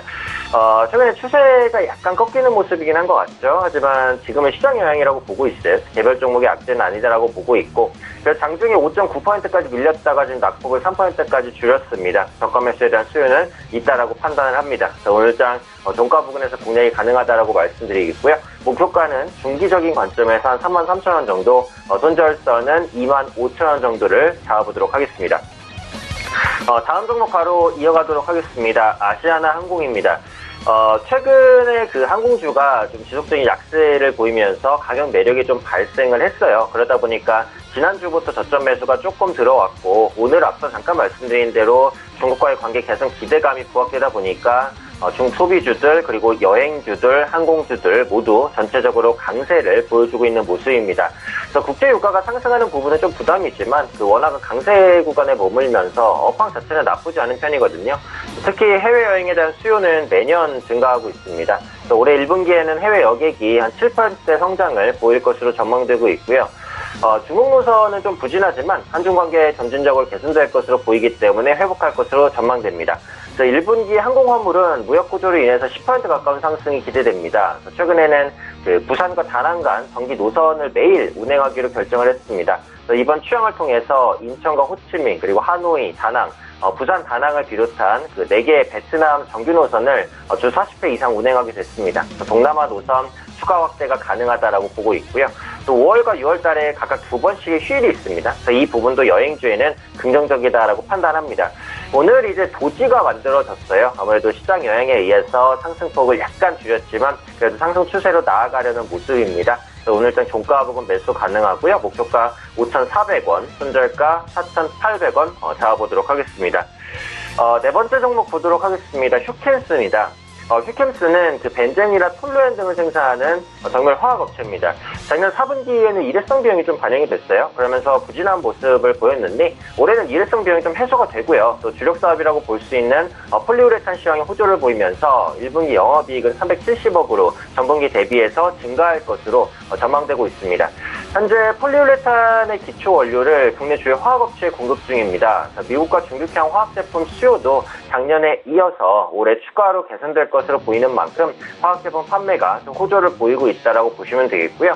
최근에 추세가 약간 꺾이는 모습이긴 한 것 같죠. 하지만 지금은 시장 영향이라고 보고 있어요. 개별 종목의 악재는 아니다라고 보고 있고, 그래서 장중에 5.9%까지 밀렸다가 지금 낙폭을 3%까지 줄였습니다. 저가 매수에 대한 수요는 있다라고 판단을 합니다. 오늘장 종가 부근에서 공략이 가능하다라고 말씀드리겠고요. 목표가는 중기적인 관점에서 한 33,000원 정도, 손절선은 25,000원 정도를 잡아보도록 하겠습니다. 다음 종목 바로 이어가도록 하겠습니다. 아시아나 항공입니다. 최근에 그 항공주가 좀 지속적인 약세를 보이면서 가격 매력이 좀 발생을 했어요. 그러다 보니까 지난주부터 저점 매수가 조금 들어왔고, 오늘 앞서 잠깐 말씀드린 대로 중국과의 관계 개선 기대감이 부각되다 보니까 중소비주들 그리고 여행주들, 항공주들 모두 전체적으로 강세를 보여주고 있는 모습입니다. 그래서 국제 유가가 상승하는 부분은 좀 부담이지만 워낙은 강세 구간에 머물면서 업황 자체는 나쁘지 않은 편이거든요. 특히 해외여행에 대한 수요는 매년 증가하고 있습니다. 올해 1분기에는 해외 여객이 한 7% 성장을 보일 것으로 전망되고 있고요. 중국 노선은 좀 부진하지만 한중 관계 점진적으로 개선될 것으로 보이기 때문에 회복할 것으로 전망됩니다. 1분기 항공 화물은 무역 구조로 인해서 10% 가까운 상승이 기대됩니다. 최근에는 그 부산과 다낭 간 정기 노선을 매일 운행하기로 결정을 했습니다. 이번 취항을 통해서 인천과 호치민, 그리고 하노이, 다낭, 부산 다낭을 비롯한 그 4개의 베트남 정규 노선을 주 40회 이상 운행하게 됐습니다. 동남아 노선 추가 확대가 가능하다라고 보고 있고요. 또 5월과 6월 달에 각각 2번씩의 휴일이 있습니다. 이 부분도 여행주에는 긍정적이다라고 판단합니다. 오늘 이제 도지가 만들어졌어요. 아무래도 시장 영향에 의해서 상승폭을 약간 줄였지만 그래도 상승 추세로 나아가려는 모습입니다. 오늘장 종가 부분 매수 가능하고요. 목표가 5,400원, 손절가 4,800원 잡아보도록 하겠습니다. 네 번째 종목 보도록 하겠습니다. 휴켄스입니다. 휴캠스는 그 벤젠이나 톨루엔 등을 생산하는 정밀 화학업체입니다. 작년 4분기에는 일회성 비용이 좀 반영이 됐어요. 그러면서 부진한 모습을 보였는데 올해는 일회성 비용이 좀 해소가 되고요. 또 주력 사업이라고 볼 수 있는 폴리우레탄 시황에 호조를 보이면서 1분기 영업이익은 370억으로 전분기 대비해서 증가할 것으로 전망되고 있습니다. 현재 폴리우레탄의 기초 원료를 국내 주요 화학업체에 공급 중입니다. 미국과 중국향 화학제품 수요도 작년에 이어서 올해 추가로 개선될 것으로 보이는 만큼 화학제품 판매가 좀 호조를 보이고 있다라고 보시면 되겠고요.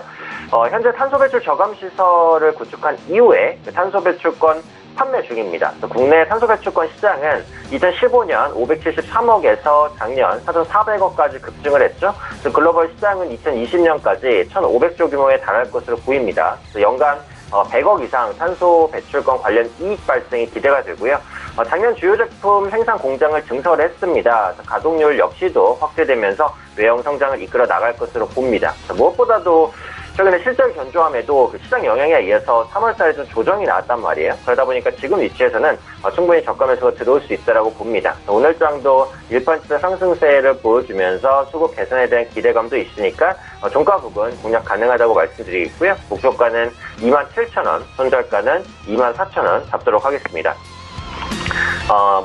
현재 탄소배출 저감 시설을 구축한 이후에 탄소배출권 판매 중입니다. 국내 탄소배출권 시장은 2015년 573억에서 작년 4,400억까지 급증을 했죠. 글로벌 시장은 2020년까지 1,500조 규모에 달할 것으로 보입니다. 연간 100억 이상 탄소 배출권 관련 이익 발생이 기대가 되고요. 작년 주요 제품 생산 공장을 증설했습니다. 가동률 역시도 확대되면서 외형 성장을 이끌어 나갈 것으로 봅니다. 무엇보다도 최근에 실적 견조함에도 그 시장 영향에 의해서 3월달에 좀 조정이 나왔단 말이에요. 그러다 보니까 지금 위치에서는 충분히 저가 매수가 들어올 수 있다고 봅니다. 오늘장도 1% 상승세를 보여주면서 수급 개선에 대한 기대감도 있으니까 종가 부분 공략 가능하다고 말씀드리겠고요. 목표가는 27,000원, 손절가는 24,000원 잡도록 하겠습니다.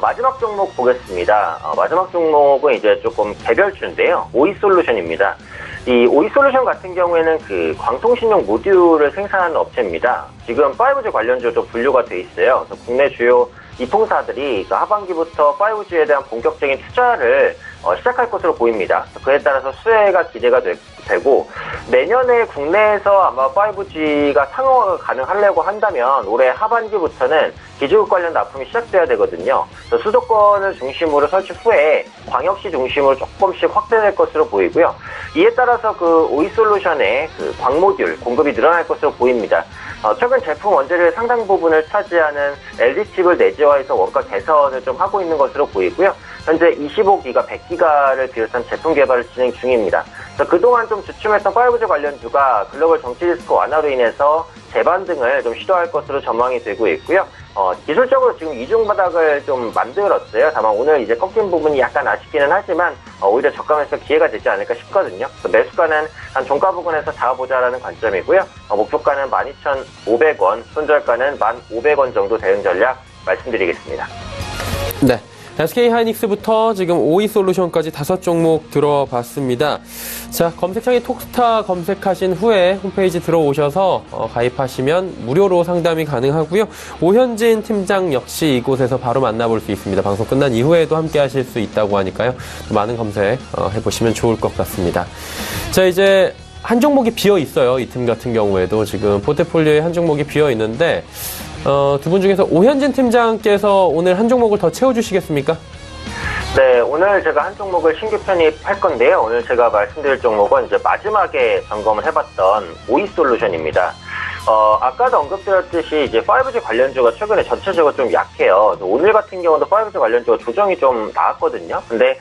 마지막 종목 보겠습니다. 마지막 종목은 이제 조금 개별주인데요. 오이솔루션입니다. 이 오이솔루션 같은 경우에는 그 광통신용 모듈을 생산하는 업체입니다. 지금 5G 관련주도 분류가 돼 있어요. 그래서 국내 주요 이 통사들이 하반기부터 5G에 대한 본격적인 투자를 시작할 것으로 보입니다. 그에 따라서 수혜가 기대가 되고 내년에 국내에서 아마 5G가 상용화가 가능하려고 한다면 올해 하반기부터는 기지국 관련 납품이 시작돼야 되거든요. 수도권을 중심으로 설치 후에 광역시 중심으로 조금씩 확대될 것으로 보이고요. 이에 따라서 그 오이솔루션의 그 광모듈 공급이 늘어날 것으로 보입니다. 최근 제품 원재료의 상당 부분을 차지하는 LD칩을 내재화해서 원가 개선을 좀 하고 있는 것으로 보이고요. 현재 25기가, 100기가를 비롯한 제품 개발을 진행 중입니다. 그동안 좀 주춤했던 5G 관련주가 글로벌 정치 리스크 완화로 인해서 재반등을 좀 시도할 것으로 전망이 되고 있고요. 기술적으로 지금 이중 바닥을 좀 만들었어요. 다만 오늘 이제 꺾인 부분이 약간 아쉽기는 하지만 오히려 저가에서 기회가 되지 않을까 싶거든요. 매수가는 한 종가 부근에서 잡아보자라는 관점이고요. 목표가는 12,500원, 손절가는 1,500원 정도 대응 전략 말씀드리겠습니다. 네. SK하이닉스부터 지금 OE솔루션까지 5종목 들어봤습니다. 자, 검색창에 톡스타 검색하신 후에 홈페이지 들어오셔서 가입하시면 무료로 상담이 가능하고요. 오현진 팀장 역시 이곳에서 바로 만나볼 수 있습니다. 방송 끝난 이후에도 함께 하실 수 있다고 하니까요. 많은 검색 해보시면 좋을 것 같습니다. 자, 이제 한 종목이 비어 있어요. 이 팀 같은 경우에도 지금 포트폴리오에 한 종목이 비어 있는데 두 분 중에서 오현진 팀장께서 오늘 한 종목을 더 채워주시겠습니까? 네, 오늘 제가 한 종목을 신규 편입할 건데요. 오늘 제가 말씀드릴 종목은 이제 마지막에 점검을 해봤던 오이솔루션입니다. 아까도 언급드렸듯이 이제 5G 관련주가 최근에 전체적으로 좀 약해요. 오늘 같은 경우도 5G 관련주가 조정이 좀 나왔거든요. 근데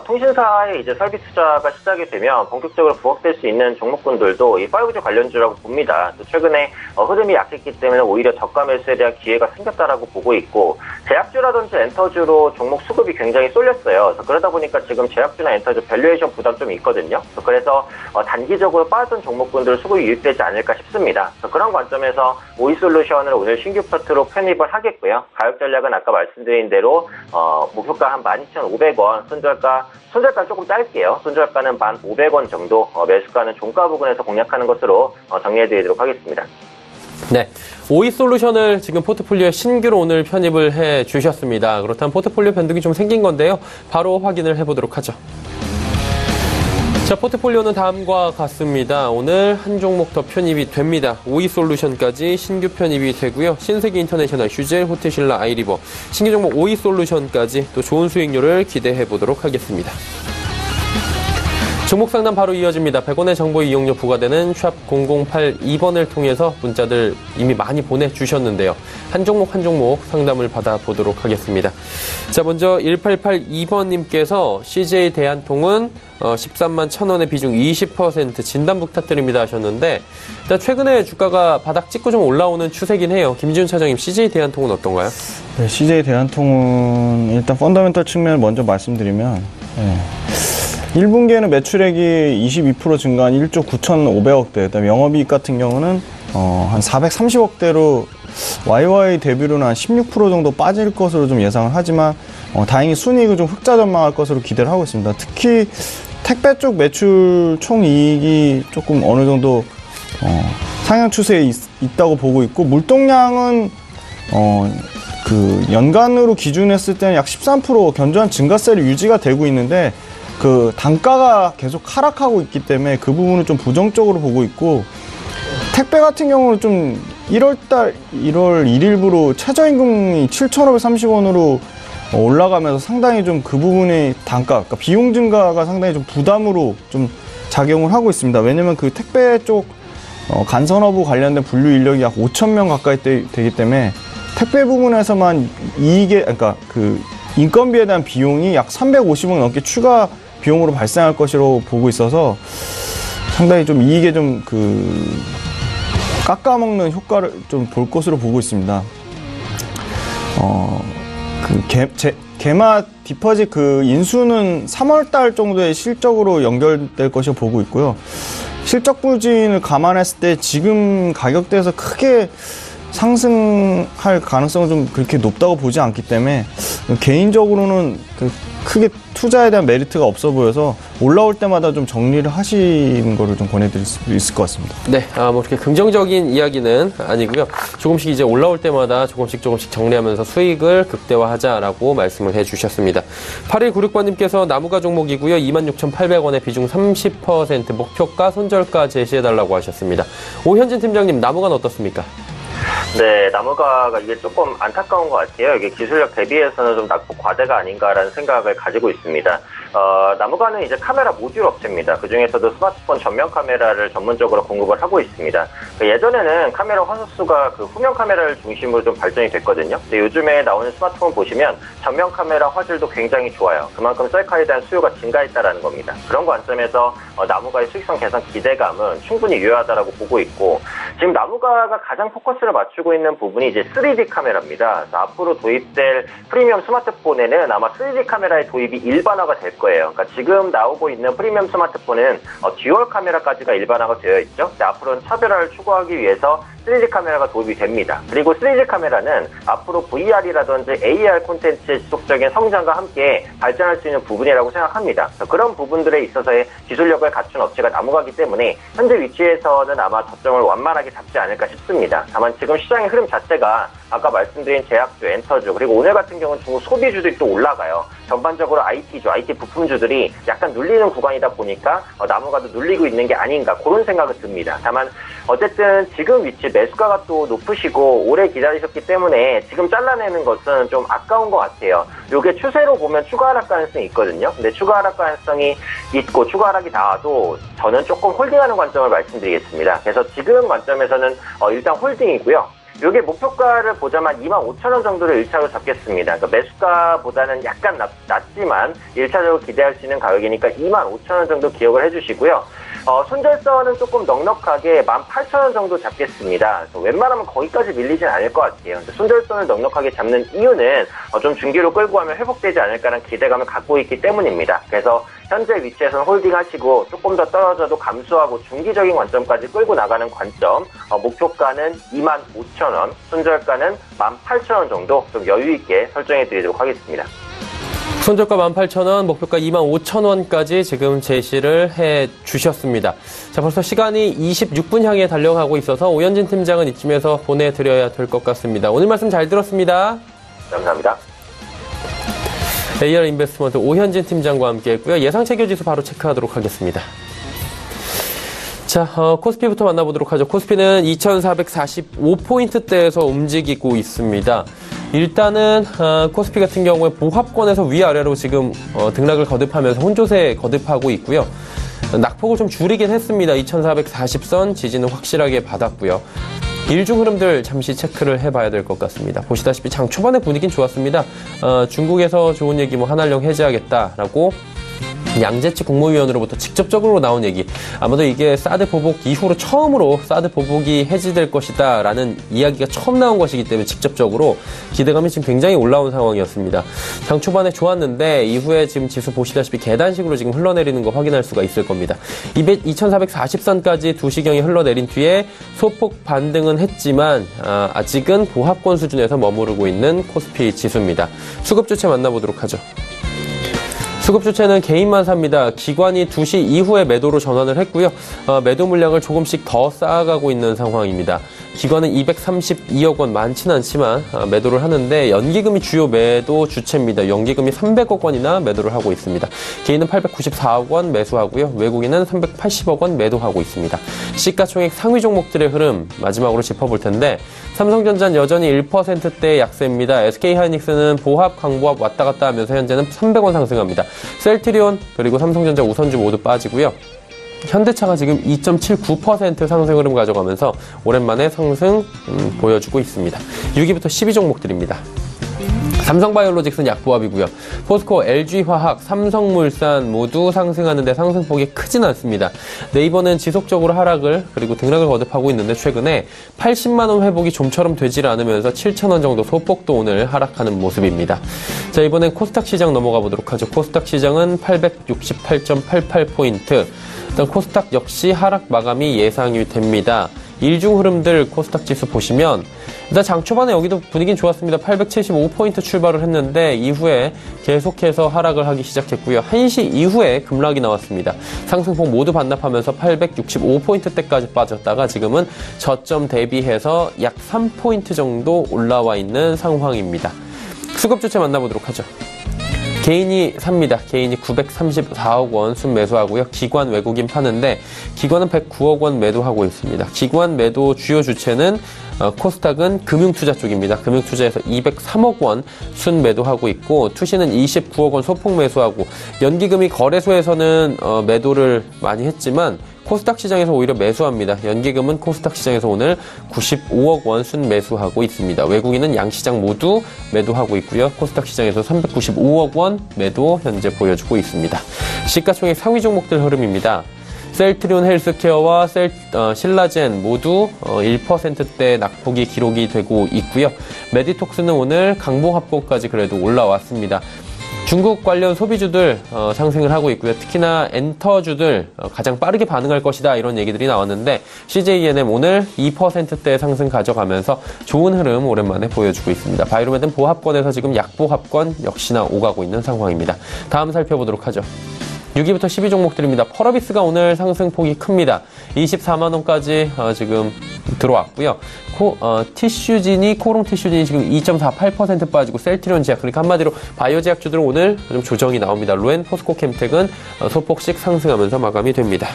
통신사의 이제 서비스 투자가 시작이 되면 본격적으로 부각될 수 있는 종목군들도 이 5G 관련주라고 봅니다. 또 최근에 흐름이 약했기 때문에 오히려 저가 매수에 대한 기회가 생겼다라고 보고 있고, 제약주라든지 엔터주로 종목 수급이 굉장히 쏠렸어요. 그러다 보니까 지금 제약주나 엔터주 밸류에이션 부담 좀 있거든요. 그래서 단기적으로 빠진 종목군들 수급이 유입되지 않을까 싶습니다. 그런 관점에서 오이솔루션을 오늘 신규 파트로 편입을 하겠고요. 가격 전략은 아까 말씀드린 대로 목표가 한 12,500원, 손절가 조금 짧게요. 손절가는 1,500원 정도, 매수가는 종가 부근에서 공략하는 것으로 정리해드리도록 하겠습니다. 네, 오이솔루션을 지금 포트폴리오에 신규로 오늘 편입을 해 주셨습니다. 그렇다면 포트폴리오 변동이 좀 생긴 건데요. 바로 확인을 해보도록 하죠. 자, 포트폴리오는 다음과 같습니다. 오늘 한 종목 더 편입이 됩니다. 오이솔루션까지 신규 편입이 되고요. 신세계 인터내셔널, 휴젤, 호텔신라, 아이리버, 신규 종목 오이솔루션까지 또 좋은 수익률을 기대해 보도록 하겠습니다. 종목 상담 바로 이어집니다. 100원의 정보 이용료 부과되는 샵 0082번을 통해서 문자들 이미 많이 보내주셨는데요. 한 종목 한 종목 상담을 받아보도록 하겠습니다. 자, 먼저 1882번님께서 CJ 대한통운 13만 1,000원의 비중 20% 진단 부탁드립니다 하셨는데, 일단 최근에 주가가 바닥 찍고 좀 올라오는 추세긴 해요. 김지훈 차장님, CJ 대한통운 어떤가요? 네, CJ 대한통운 일단 펀더멘털 측면을 먼저 말씀드리면, 1분기에는 매출액이 22% 증가한 1조 9,500억대, 그다음에 영업이익 같은 경우는 한 430억대로 YY 대비로는 한 16% 정도 빠질 것으로 좀 예상을 하지만 다행히 순이익을 좀 흑자 전망할 것으로 기대를 하고 있습니다. 특히 택배 쪽 매출 총이익이 조금 어느 정도 상향 추세에 있다고 보고 있고, 물동량은 그 연간으로 기준했을 때는 약 13% 견조한 증가세를 유지가 되고 있는데, 그 단가가 계속 하락하고 있기 때문에 그 부분을 좀 부정적으로 보고 있고, 택배 같은 경우는 좀 1월 1일부로 최저임금이 7,530원으로 올라가면서 상당히 좀 그 부분의 단가, 그러니까 비용 증가가 상당히 좀 부담으로 좀 작용을 하고 있습니다. 왜냐면 그 택배 쪽 간선업부 관련된 분류 인력이 약 5,000명 가까이 되기 때문에 택배 부분에서만 그러니까 그 인건비에 대한 비용이 약 350억 넘게 추가 비용으로 발생할 것으로 보고 있어서 상당히 좀 이익에 좀 깎아먹는 효과를 좀 볼 것으로 보고 있습니다. 개마 디퍼짓 인수는 3월달 정도의 실적으로 연결될 것으로 보고 있고요. 실적 부진을 감안했을 때 지금 가격대에서 크게 상승할 가능성은 좀 그렇게 높다고 보지 않기 때문에 개인적으로는 크게 투자에 대한 메리트가 없어 보여서 올라올 때마다 좀 정리를 하시는 거를 좀 권해드릴 수 있을 것 같습니다. 네, 뭐 이렇게 긍정적인 이야기는 아니고요. 조금씩 이제 올라올 때마다 조금씩 정리하면서 수익을 극대화하자라고 말씀을 해주셨습니다. 8196번님께서 나무가 종목이고요. 26,800원의 비중 30% 목표가 손절가 제시해달라고 하셨습니다. 오현진 팀장님, 나무가는 어떻습니까? 네, 나무가가 이게 조금 안타까운 것 같아요. 이게 기술력 대비해서는 좀 낙폭 과대가 아닌가라는 생각을 가지고 있습니다. 나무가는 이제 카메라 모듈 업체입니다. 그 중에서도 스마트폰 전면 카메라를 전문적으로 공급을 하고 있습니다. 예전에는 카메라 화소수가 그 후면 카메라를 중심으로 좀 발전이 됐거든요. 근데 요즘에 나오는 스마트폰 보시면 전면 카메라 화질도 굉장히 좋아요. 그만큼 셀카에 대한 수요가 증가했다라는 겁니다. 그런 관점에서 나무가의 수익성 개선 기대감은 충분히 유효하다라고 보고 있고, 지금 나무가가 가장 포커스를 맞추고 있는 부분이 이제 3D 카메라입니다. 앞으로 도입될 프리미엄 스마트폰에는 아마 3D 카메라의 도입이 일반화가 될 거예요. 그러니까 지금 나오고 있는 프리미엄 스마트폰은 듀얼 카메라까지가 일반화가 되어 있죠. 근데 앞으로는 차별화를 추구하기 위해서 3D 카메라가 도입이 됩니다. 그리고 3D 카메라는 앞으로 VR이라든지 AR 콘텐츠의 지속적인 성장과 함께 발전할 수 있는 부분이라고 생각합니다. 그런 부분들에 있어서의 기술력을 갖춘 업체가 나무가기 때문에 현재 위치에서는 아마 저점을 완만하게 잡지 않을까 싶습니다. 다만 지금 시장의 흐름 자체가 아까 말씀드린 제약주, 엔터주, 그리고 오늘 같은 경우는 중국 소비주들이 또 올라가요. 전반적으로 IT주, IT 부품주들이 약간 눌리는 구간이다 보니까 나무가도 눌리고 있는 게 아닌가, 그런 생각은 듭니다. 다만 어쨌든 지금 위치 매수가가 또 높으시고 오래 기다리셨기 때문에 지금 잘라내는 것은 좀 아까운 것 같아요. 이게 추세로 보면 추가 하락 가능성이 있거든요. 근데 추가 하락 가능성이 있고 추가 하락이 나와도 저는 조금 홀딩하는 관점을 말씀드리겠습니다. 그래서 지금 관점에서는 일단 홀딩이고요. 요게 목표가를 보자면 25,000원 정도를 1차로 잡겠습니다. 그러니까 매수가보다는 약간 낮지만 1차적으로 기대할 수 있는 가격이니까 25,000원 정도 기억을 해주시고요. 손절선은 조금 넉넉하게 18,000원 정도 잡겠습니다. 웬만하면 거기까지 밀리진 않을 것 같아요. 손절선을 넉넉하게 잡는 이유는 좀 중기로 끌고 가면 회복되지 않을까라는 기대감을 갖고 있기 때문입니다. 그래서 현재 위치에서는 홀딩하시고 조금 더 떨어져도 감수하고 중기적인 관점까지 끌고 나가는 관점, 목표가는 25,000원, 손절가는 18,000원 정도 좀 여유 있게 설정해 드리도록 하겠습니다. 손절가 18,000원, 목표가 25,000원까지 지금 제시를 해 주셨습니다. 자, 벌써 시간이 26분 향해 달려가고 있어서 오현진 팀장은 이쯤에서 보내드려야 될 것 같습니다. 오늘 말씀 잘 들었습니다. 감사합니다. AR 인베스트먼트 오현진 팀장과 함께 했고요. 예상체결 지수 바로 체크하도록 하겠습니다. 자, 코스피부터 만나보도록 하죠. 코스피는 2,445포인트대에서 움직이고 있습니다. 일단은 코스피 같은 경우에 보합권에서 위아래로 지금 등락을 거듭하면서 혼조세 거듭하고 있고요. 낙폭을 좀 줄이긴 했습니다. 2,440선 지지는 확실하게 받았고요. 일중 흐름들 잠시 체크를 해봐야 될 것 같습니다. 보시다시피 장 초반에 분위기는 좋았습니다. 중국에서 좋은 얘기 한한령 해제하겠다라고 양재치 국무위원으로부터 직접적으로 나온 얘기, 아마도 이게 사드 보복 이후로 처음으로 사드 보복이 해지될 것이다 라는 이야기가 처음 나온 것이기 때문에 직접적으로 기대감이 지금 굉장히 올라온 상황이었습니다. 장 초반에 좋았는데 이후에 지금 지수 보시다시피 계단식으로 지금 흘러내리는 거 확인할 수가 있을 겁니다. 2,440선까지 2시경이 흘러내린 뒤에 소폭 반등은 했지만 아직은 보합권 수준에서 머무르고 있는 코스피 지수입니다. 수급 주체 만나보도록 하죠. 수급 주체는 개인만 삽니다. 기관이 2시 이후에 매도로 전환을 했고요. 매도 물량을 조금씩 더 쌓아가고 있는 상황입니다. 기관은 232억 원, 많지는 않지만 매도를 하는데 연기금이 주요 매도 주체입니다. 연기금이 300억 원이나 매도를 하고 있습니다. 개인은 894억 원 매수하고요. 외국인은 380억 원 매도하고 있습니다. 시가총액 상위 종목들의 흐름 마지막으로 짚어볼 텐데, 삼성전자는 여전히 1%대 약세입니다. SK하이닉스는 보합, 강보합 왔다 갔다 하면서 현재는 300원 상승합니다. 셀트리온 그리고 삼성전자 우선주 모두 빠지고요. 현대차가 지금 2.79% 상승 흐름 가져가면서 오랜만에 상승 보여주고 있습니다. 6위부터 12종목들입니다. 삼성바이오로직스는 약보합이고요. 포스코, LG화학, 삼성물산 모두 상승하는데 상승폭이 크진 않습니다. 네이버는 지속적으로 하락을 그리고 등락을 거듭하고 있는데 최근에 80만원 회복이 좀처럼 되질 않으면서 7,000원 정도 소폭도 오늘 하락하는 모습입니다. 자, 이번엔 코스닥 시장 넘어가 보도록 하죠. 코스닥 시장은 868.88포인트. 일단 코스닥 역시 하락 마감이 예상이 됩니다. 일중 흐름들 코스닥 지수 보시면 일단 장 초반에 여기도 분위기는 좋았습니다. 875포인트 출발을 했는데 이후에 계속해서 하락을 하기 시작했고요. 1시 이후에 급락이 나왔습니다. 상승폭 모두 반납하면서 865포인트대까지 빠졌다가 지금은 저점 대비해서 약 3포인트 정도 올라와 있는 상황입니다. 수급 주체 만나보도록 하죠. 개인이 삽니다. 개인이 934억 원 순매수하고요. 기관 외국인 파는데 기관은 109억 원 매도하고 있습니다. 기관 매도 주요 주체는 코스닥은 금융투자 쪽입니다. 금융투자에서 203억 원 순매도하고 있고 투시는 29억 원 소폭 매수하고 연기금이 거래소에서는 매도를 많이 했지만 코스닥 시장에서 오히려 매수합니다. 연기금은 코스닥 시장에서 오늘 95억 원 순매수하고 있습니다. 외국인은 양시장 모두 매도하고 있고요. 코스닥 시장에서 395억 원 매도 현재 보여주고 있습니다. 시가총액 상위 종목들 흐름입니다. 셀트리온 헬스케어와 신라젠 모두 1%대 낙폭이 기록이 되고 있고요. 메디톡스는 오늘 강봉합보까지 그래도 올라왔습니다. 중국 관련 소비주들 상승을 하고 있고요. 특히나 엔터주들 가장 빠르게 반응할 것이다 이런 얘기들이 나왔는데 CJENM 오늘 2%대 상승 가져가면서 좋은 흐름 오랜만에 보여주고 있습니다. 바이로메드는 보합권에서 지금 약보합권 역시나 오가고 있는 상황입니다. 다음 살펴보도록 하죠. 6위부터 10위 종목들입니다. 펄어비스가 오늘 상승폭이 큽니다. 24만 원까지 지금 들어왔고요. 코롱 티슈진이 지금 2.48% 빠지고 셀트리온 제약, 그러니까 한마디로 바이오 제약주들은 오늘 좀 조정이 나옵니다. 로엔, 포스코 캠텍은 소폭씩 상승하면서 마감이 됩니다.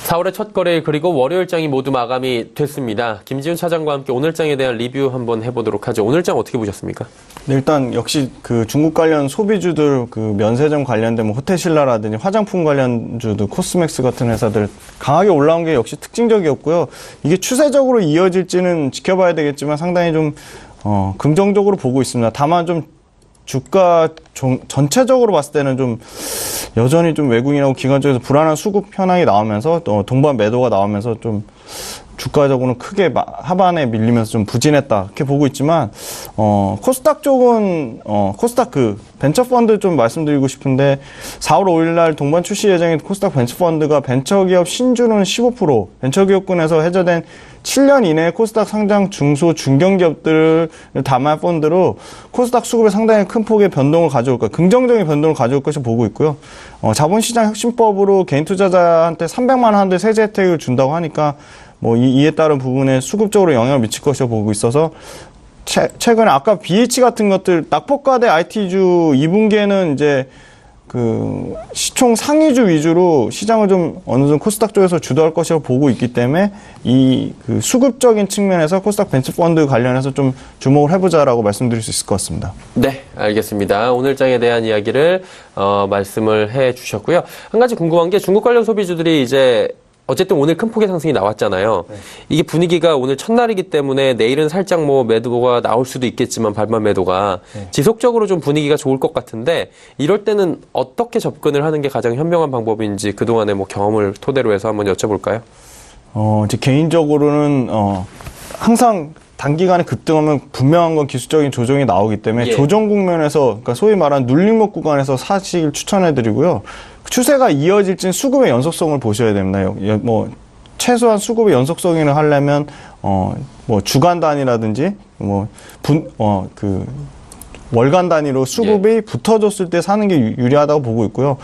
(4월의) 첫 거래일 그리고 월요일장이 모두 마감이 됐습니다. 김지훈 차장과 함께 오늘장에 대한 리뷰 한번 해보도록 하죠. 오늘장 어떻게 보셨습니까? 네, 일단 역시 그 중국 관련 소비주들, 그 면세점 관련된 뭐 호텔신라라든지 화장품 관련주들, 코스맥스 같은 회사들 강하게 올라온 게 역시 특징적이었고요. 이게 추세적으로 이어질지는 지켜봐야 되겠지만 상당히 좀 긍정적으로 보고 있습니다. 다만 좀 주가 전체적으로 봤을 때는 좀 여전히 좀 외국인하고 기관 쪽에서 불안한 수급 현황이 나오면서 동반 매도가 나오면서 좀 주가적으로는 크게 하반에 밀리면서 좀 부진했다 이렇게 보고 있지만 코스닥 쪽은 코스닥 그 벤처펀드 좀 말씀드리고 싶은데 4월 5일 날 동반 출시 예정인 코스닥 벤처펀드가 벤처기업 신주는 15%, 벤처기업군에서 해제된 7년 이내에 코스닥 상장 중소 중견기업들을 담아야 펀드로 코스닥 수급에 상당히 큰 폭의 변동을 가져올 까 긍정적인 변동을 가져올 것이 보고 있고요. 자본시장 혁신법으로 개인 투자자한테 300만 원 한대 세제 혜택을 준다고 하니까 뭐 이에 따른 부분에 수급적으로 영향을 미칠 것이라고 보고 있어서 최근에 아까 BH 같은 것들 낙폭과대 IT주 2분기에는 이제 그 시총 상위주 위주로 시장을 좀 어느 정도 코스닥 쪽에서 주도할 것이라고 보고 있기 때문에 이 그 수급적인 측면에서 코스닥 벤처펀드 관련해서 좀 주목을 해보자라고 말씀드릴 수 있을 것 같습니다. 네, 알겠습니다. 오늘장에 대한 이야기를 말씀을 해주셨고요. 한 가지 궁금한 게 중국 관련 소비주들이 이제 어쨌든 오늘 큰 폭의 상승이 나왔잖아요. 네. 이게 분위기가 오늘 첫날이기 때문에 내일은 살짝 뭐 매도가 나올 수도 있겠지만 반반 매도가 지속적으로 좀 분위기가 좋을 것 같은데 이럴 때는 어떻게 접근을 하는 게 가장 현명한 방법인지 그동안의 뭐 경험을 토대로 해서 한번 여쭤볼까요? 이제 개인적으로는 항상 단기간에 급등하면 분명한 건 기술적인 조정이 나오기 때문에 조정 국면에서 그러니까 소위 말하는 눌림목 구간에서 사시길 추천해드리고요. 추세가 이어질진 수급의 연속성을 보셔야 됩니다. 뭐 최소한 수급의 연속성을 하려면 뭐 주간 단위라든지 그 월간 단위로 수급이 붙어줬을 때 사는 게 유리하다고 보고 있고요.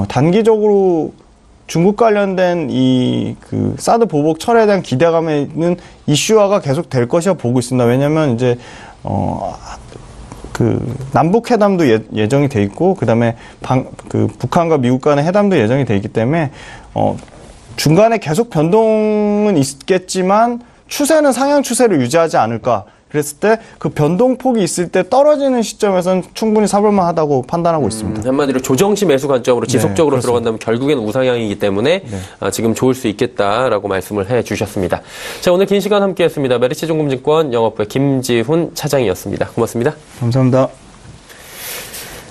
단기적으로 중국 관련된 이 그 사드 보복 철회에 대한 기대감에는 이슈화가 계속 될 것이라 보고 있습니다. 왜냐하면 이제 그 남북 회담도 예정이 돼 있고 그다음에 그 북한과 미국 간의 회담도 예정이 돼 있기 때문에 중간에 계속 변동은 있겠지만 추세는 상향 추세를 유지하지 않을까. 그랬을 때 그 변동폭이 있을 때 떨어지는 시점에서는 충분히 사볼만 하다고 판단하고 있습니다. 한마디로 조정시 매수 관점으로 지속적으로 들어간다면 결국에는 우상향이기 때문에 지금 좋을 수 있겠다라고 말씀을 해주셨습니다. 자, 오늘 긴 시간 함께했습니다. 메리츠증권증권 영업부의 김지훈 차장이었습니다. 고맙습니다. 감사합니다.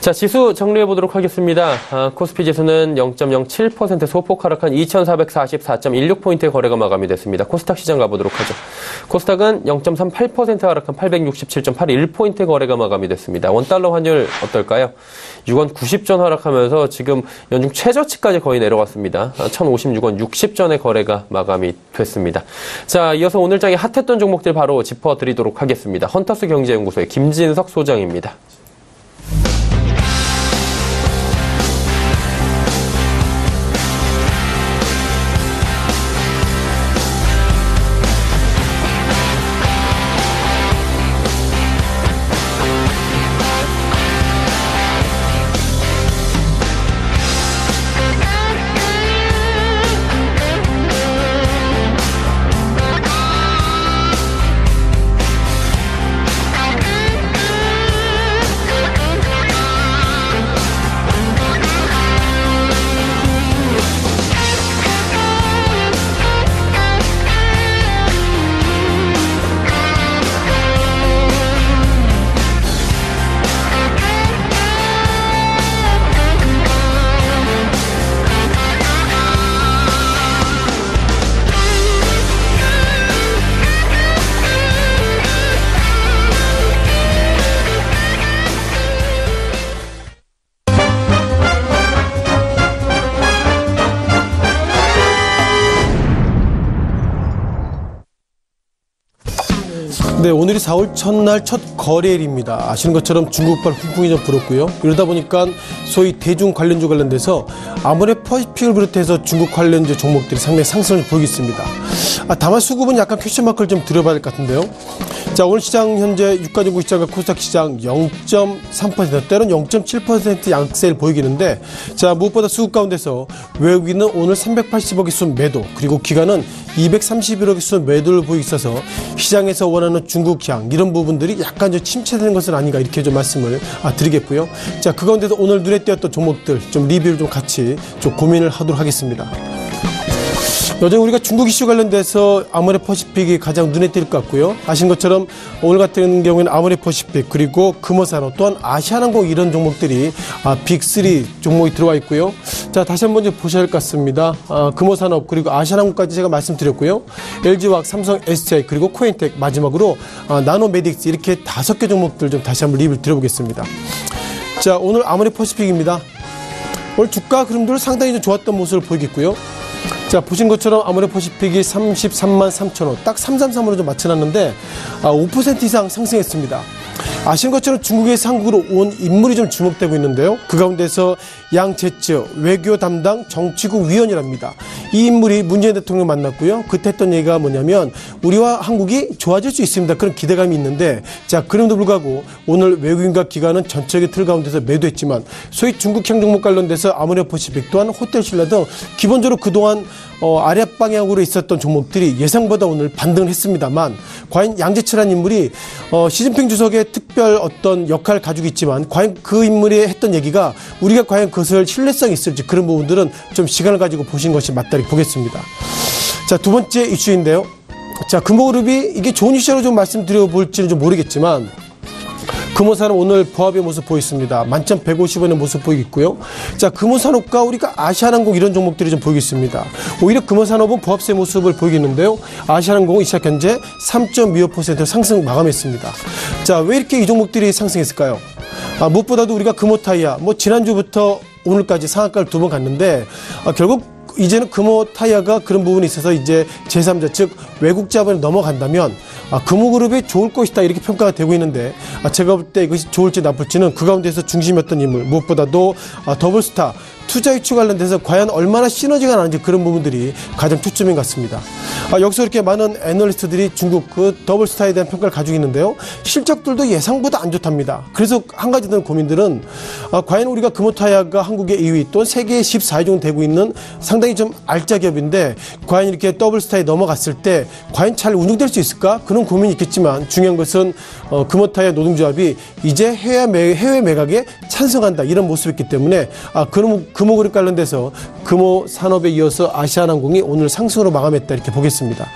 자, 지수 정리해 보도록 하겠습니다. 코스피 지수는 0.07% 소폭 하락한 2444.16포인트의 거래가 마감이 됐습니다. 코스닥 시장 가보도록 하죠. 코스닥은 0.38% 하락한 867.81포인트의 거래가 마감이 됐습니다. 원달러 환율 어떨까요? 6원 90전 하락하면서 지금 연중 최저치까지 거의 내려갔습니다. 1056원 60전의 거래가 마감이 됐습니다. 자, 이어서 오늘 장에 핫했던 종목들 바로 짚어드리도록 하겠습니다. 헌터스 경제연구소의 김진석 소장입니다. 네, 오늘이 4월 첫날 첫 거래일입니다. 아시는 것처럼 중국발 훈풍이 좀 불었고요. 이러다 보니까 소위 대중 관련주 관련돼서 아모레퍼시픽을 비롯해서 중국 관련주 종목들이 상당히 상승을 보이고 있습니다. 다만 수급은 약간 퀘션마크를 좀 들어봐야 될 것 같은데요. 자, 오늘 시장 현재 유가정국 시장과 코스닥 시장 0.3% 때로는 0.7% 양세를 보이기는데, 자, 무엇보다 수급 가운데서 외국인은 오늘 380억의 순 매도, 그리고 기관은 231억의 순 매도를 보이고 있어서 시장에서 원하는 중국향 이런 부분들이 약간 좀 침체되는 것은 아닌가, 이렇게 좀 말씀을 드리겠고요. 자, 그 가운데서 오늘 눈에 띄었던 종목들 좀 리뷰를 좀 같이 좀 고민을 하도록 하겠습니다. 여전히 우리가 중국 이슈 관련돼서 아모레퍼시픽이 가장 눈에 띌 것 같고요. 아신 것처럼 오늘 같은 경우에는 아모레퍼시픽, 그리고 금호산업, 또한 아시아나항공 이런 종목들이 빅3 종목이 들어와 있고요. 자, 다시 한번 좀 보셔야 할 것 같습니다. 금호산업 그리고 아시아나항공까지 제가 말씀드렸고요. LG화학, 삼성, SDI, 그리고 코인텍, 마지막으로 나노메딕스, 이렇게 5개 종목들 좀 다시 한번 리뷰를 드려보겠습니다. 자, 오늘 아모레퍼시픽입니다. 오늘 주가 흐름들 상당히 좀 좋았던 모습을 보이겠고요. 자, 보신 것처럼 아모레퍼시픽이 33만 3천원, 딱 333으로 좀 맞춰놨는데 5% 이상 상승했습니다. 아시는 것처럼 중국에서 한국으로 온 인물이 좀 주목되고 있는데요. 그 가운데서 양제츠 외교 담당 정치국 위원이랍니다. 이 인물이 문재인 대통령을 만났고요. 그때 했던 얘기가 뭐냐면 우리와 한국이 좋아질 수 있습니다. 그런 기대감이 있는데, 자, 그럼에도 불구하고 오늘 외국인과 기관은 전체적인 틀 가운데서 매도했지만 소위 중국향 종목 관련돼서 아모레퍼시픽, 또한 호텔신라 등 기본적으로 그동안 아랫 방향으로 있었던 종목들이 예상보다 오늘 반등을 했습니다만, 과연 양제츠라는 인물이 시진핑 주석의 특별 어떤 역할을 가지고 있지만 과연 그 인물이 했던 얘기가 우리가 과연 그것을 신뢰성이 있을지, 그런 부분들은 좀 시간을 가지고 보신 것이 맞다고 보겠습니다. 자, 두 번째 이슈인데요. 자, 금호그룹이 이게 좋은 이슈로 좀 말씀드려 볼지는 좀 모르겠지만 금호산업 오늘 보합의 모습 보이습니다. 만점 150원의 모습 보이겠고요. 자, 금호산업과 우리가 아시아나항공 이런 종목들이 좀 보이겠습니다. 오히려 금호산업은 보합세의 모습을 보이겠는데요. 아시아나항공은 이 시각 현재 3.25% 상승 마감했습니다. 자, 왜 이렇게 이 종목들이 상승했을까요? 무엇보다도 우리가 금호타이어, 지난주부터 오늘까지 상한가를 2번 갔는데, 결국 이제는 금호타이어가 그런 부분이 있어서 이제 제3자, 즉 외국 자본에 넘어간다면 금호그룹이 좋을 것이다, 이렇게 평가가 되고 있는데, 제가 볼 때 이것이 좋을지 나쁠지는 그 가운데서 중심이었던 인물, 무엇보다도 더블스타 투자 유치 관련돼서 과연 얼마나 시너지가 나는지, 그런 부분들이 가장 초점인 것 같습니다. 여기서 이렇게 많은 애널리스트들이 중국 그 더블스타에 대한 평가를 가지고 있는데요. 실적들도 예상보다 안 좋답니다. 그래서 한 가지 드는 고민들은 과연 우리가 금호타이어가 한국의 2위 또는 세계의 14위 정도 되고 있는 상당히 좀 알짜 기업인데, 과연 이렇게 더블스타에 넘어갔을 때 과연 잘 운영될 수 있을까? 그런 고민이 있겠지만 중요한 것은 금호타이어 노동조합이 이제 해외 매각에 찬성한다, 이런 모습이기 때문에 금호그룹 관련돼서 금호산업에 이어서 아시아나항공이 오늘 상승으로 마감했다, 이렇게 보겠습니다.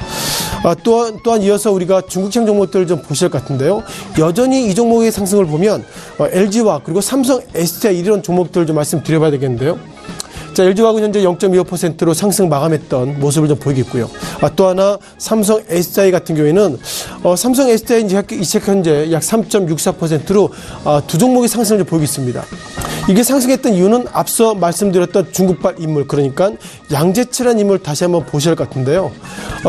또한 이어서 우리가 중국시장 종목들을 좀 보실 것 같은데요. 여전히 이 종목의 상승을 보면 LG와 그리고 삼성, SDI 이런 종목들을 좀 말씀드려봐야 되겠는데요. 자, LG화학은 현재 0.25%로 상승 마감했던 모습을 좀 보이겠고요. 또 하나 삼성 SDI 같은 경우에는 삼성 SDI 이제 현재 약 3.64%로 두 종목의 상승을 좀 보이고 있습니다. 이게 상승했던 이유는 앞서 말씀드렸던 중국발 인물, 그러니까 양재철한 인물 다시 한번 보셔야 할 것 같은데요.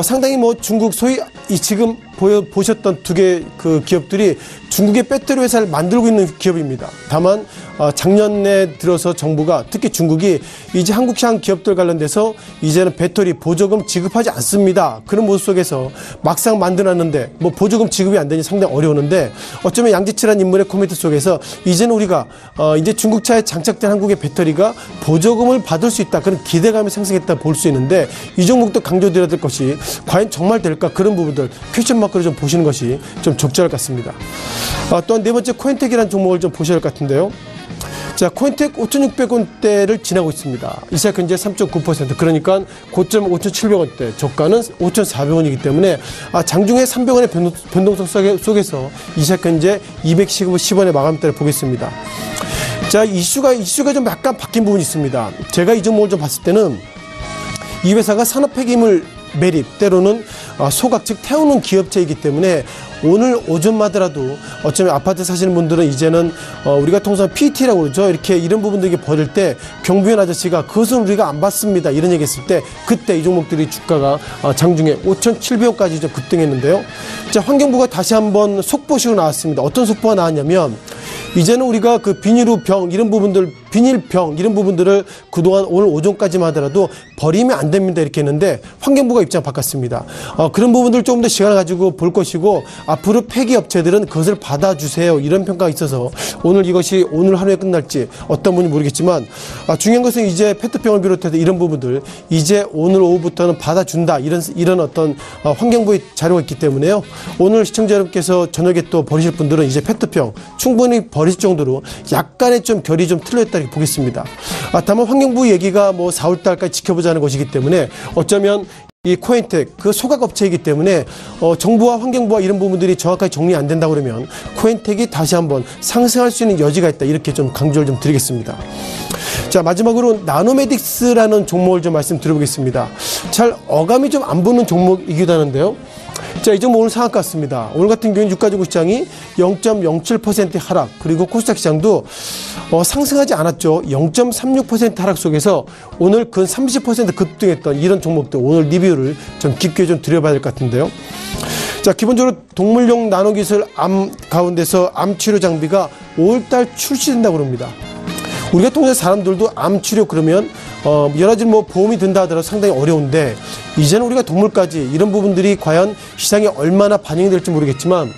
상당히 뭐 중국 소위 지금 보셨던 두 개 그 기업들이 중국의 배터리 회사를 만들고 있는 기업입니다. 다만 작년에 들어서 정부가 특히 중국이 이제 한국 시장 기업들 관련돼서 이제는 배터리 보조금 지급하지 않습니다. 그런 모습 속에서 막상 만들었는데 뭐 보조금 지급이 안 되니 상당히 어려우는데 어쩌면 양재철한 인물의 코멘트 속에서 이제는 우리가 이제 중국차에 장착된 한국의 배터리가 보조금을 받을 수 있다. 그런 기대감이 상승했다 볼 수 있는데 이 종목도 강조드려야 될 것이 과연 정말 될까 그런 부분들 퀘스천 마크로 좀 보시는 것이 좀 적절할 것 같습니다. 또한 네 번째 코엔텍이라는 종목을 좀 보셔야 할 것 같은데요. 자, 코엔텍 5,600원대를 지나고 있습니다. 이 시각 현재 3.9%, 그러니까 고점 5,700원대, 저가는 5,400원이기 때문에 장중에 300원의 변동성 속에서 이 시각 현재 210원의 마감대를 보겠습니다. 자, 이슈가 좀 약간 바뀐 부분이 있습니다. 제가 이 종목을 좀 봤을 때는 이 회사가 산업 폐기물 매립, 때로는 소각, 즉 태우는 기업체이기 때문에 오늘 오전마다라도 어쩌면 아파트 사시는 분들은 이제는 우리가 통상 PT라고 그러죠. 이렇게 이런 부분들이 벌일 때 경비원 아저씨가 그것은 우리가 안 받습니다 이런 얘기 했을 때 그때 이 종목들이 주가가 장중에 5,700원까지 좀 급등했는데요. 자, 환경부가 다시 한번 속보식으로 나왔습니다. 어떤 속보가 나왔냐면 이제는 우리가 그 비닐병 이런 부분들을 그동안 오늘 오전까지만 하더라도 버리면 안 됩니다 이렇게 했는데 환경부가 입장 바꿨습니다. 그런 부분들 조금 더 시간을 가지고 볼 것이고 앞으로 폐기 업체들은 그것을 받아주세요 이런 평가가 있어서 이것이 오늘 하루에 끝날지 어떤 분이 모르겠지만 중요한 것은 이제 페트병을 비롯해서 이런 부분들 이제 오늘 오후부터는 받아준다 이런 어떤 환경부의 자료가 있기 때문에요. 오늘 시청자 여러분께서 저녁에 또 버리실 분들은 이제 페트병 충분히 버릴 정도로 약간의 좀 결이 좀 틀려있다 이렇게 보겠습니다. 다만 환경부 얘기가 뭐 4월달까지 지켜보자는 것이기 때문에 어쩌면 이 코엔텍 그 소각업체이기 때문에 정부와 환경부와 이런 부분들이 정확하게 정리 안 된다 그러면 코엔텍이 다시 한번 상승할 수 있는 여지가 있다 이렇게 좀 강조를 좀 드리겠습니다. 자, 마지막으로 나노메딕스라는 종목을 좀 말씀드려보겠습니다. 잘 어감이 좀 안 붙는 종목이기도 하는데요. 자, 이 종목 오늘 상한가 같습니다. 오늘 같은 경우는 유가지구 시장이 0.07% 하락, 그리고 코스닥 시장도 상승하지 않았죠. 0.36% 하락 속에서 오늘 근 30% 급등했던 이런 종목들 오늘 리뷰를 좀 깊게 좀 드려봐야 될 것 같은데요. 자, 기본적으로 동물용 나노기술 암 가운데서 암치료 장비가 5월달 출시된다고 합니다. 우리가 통해서 사람들도 암 치료 그러면 여러 가지 뭐 보험이 든다 하더라도 상당히 어려운데 이제는 우리가 동물까지 이런 부분들이 과연 시장에 얼마나 반영이 될지 모르겠지만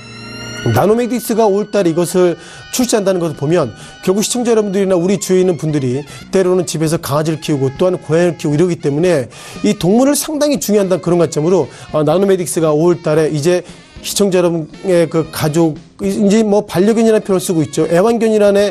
나노메딕스가 5월달에 이것을 출시한다는 것을 보면 결국 시청자 여러분들이나 우리 주위에 있는 분들이 때로는 집에서 강아지를 키우고 또한 고양이를 키우고 이러기 때문에 이 동물을 상당히 중요한다는 그런 관점으로 나노메딕스가 5월달에 이제 시청자 여러분의 그 가족, 이제 뭐 반려견이라는 표현을 쓰고 있죠. 애완견이라는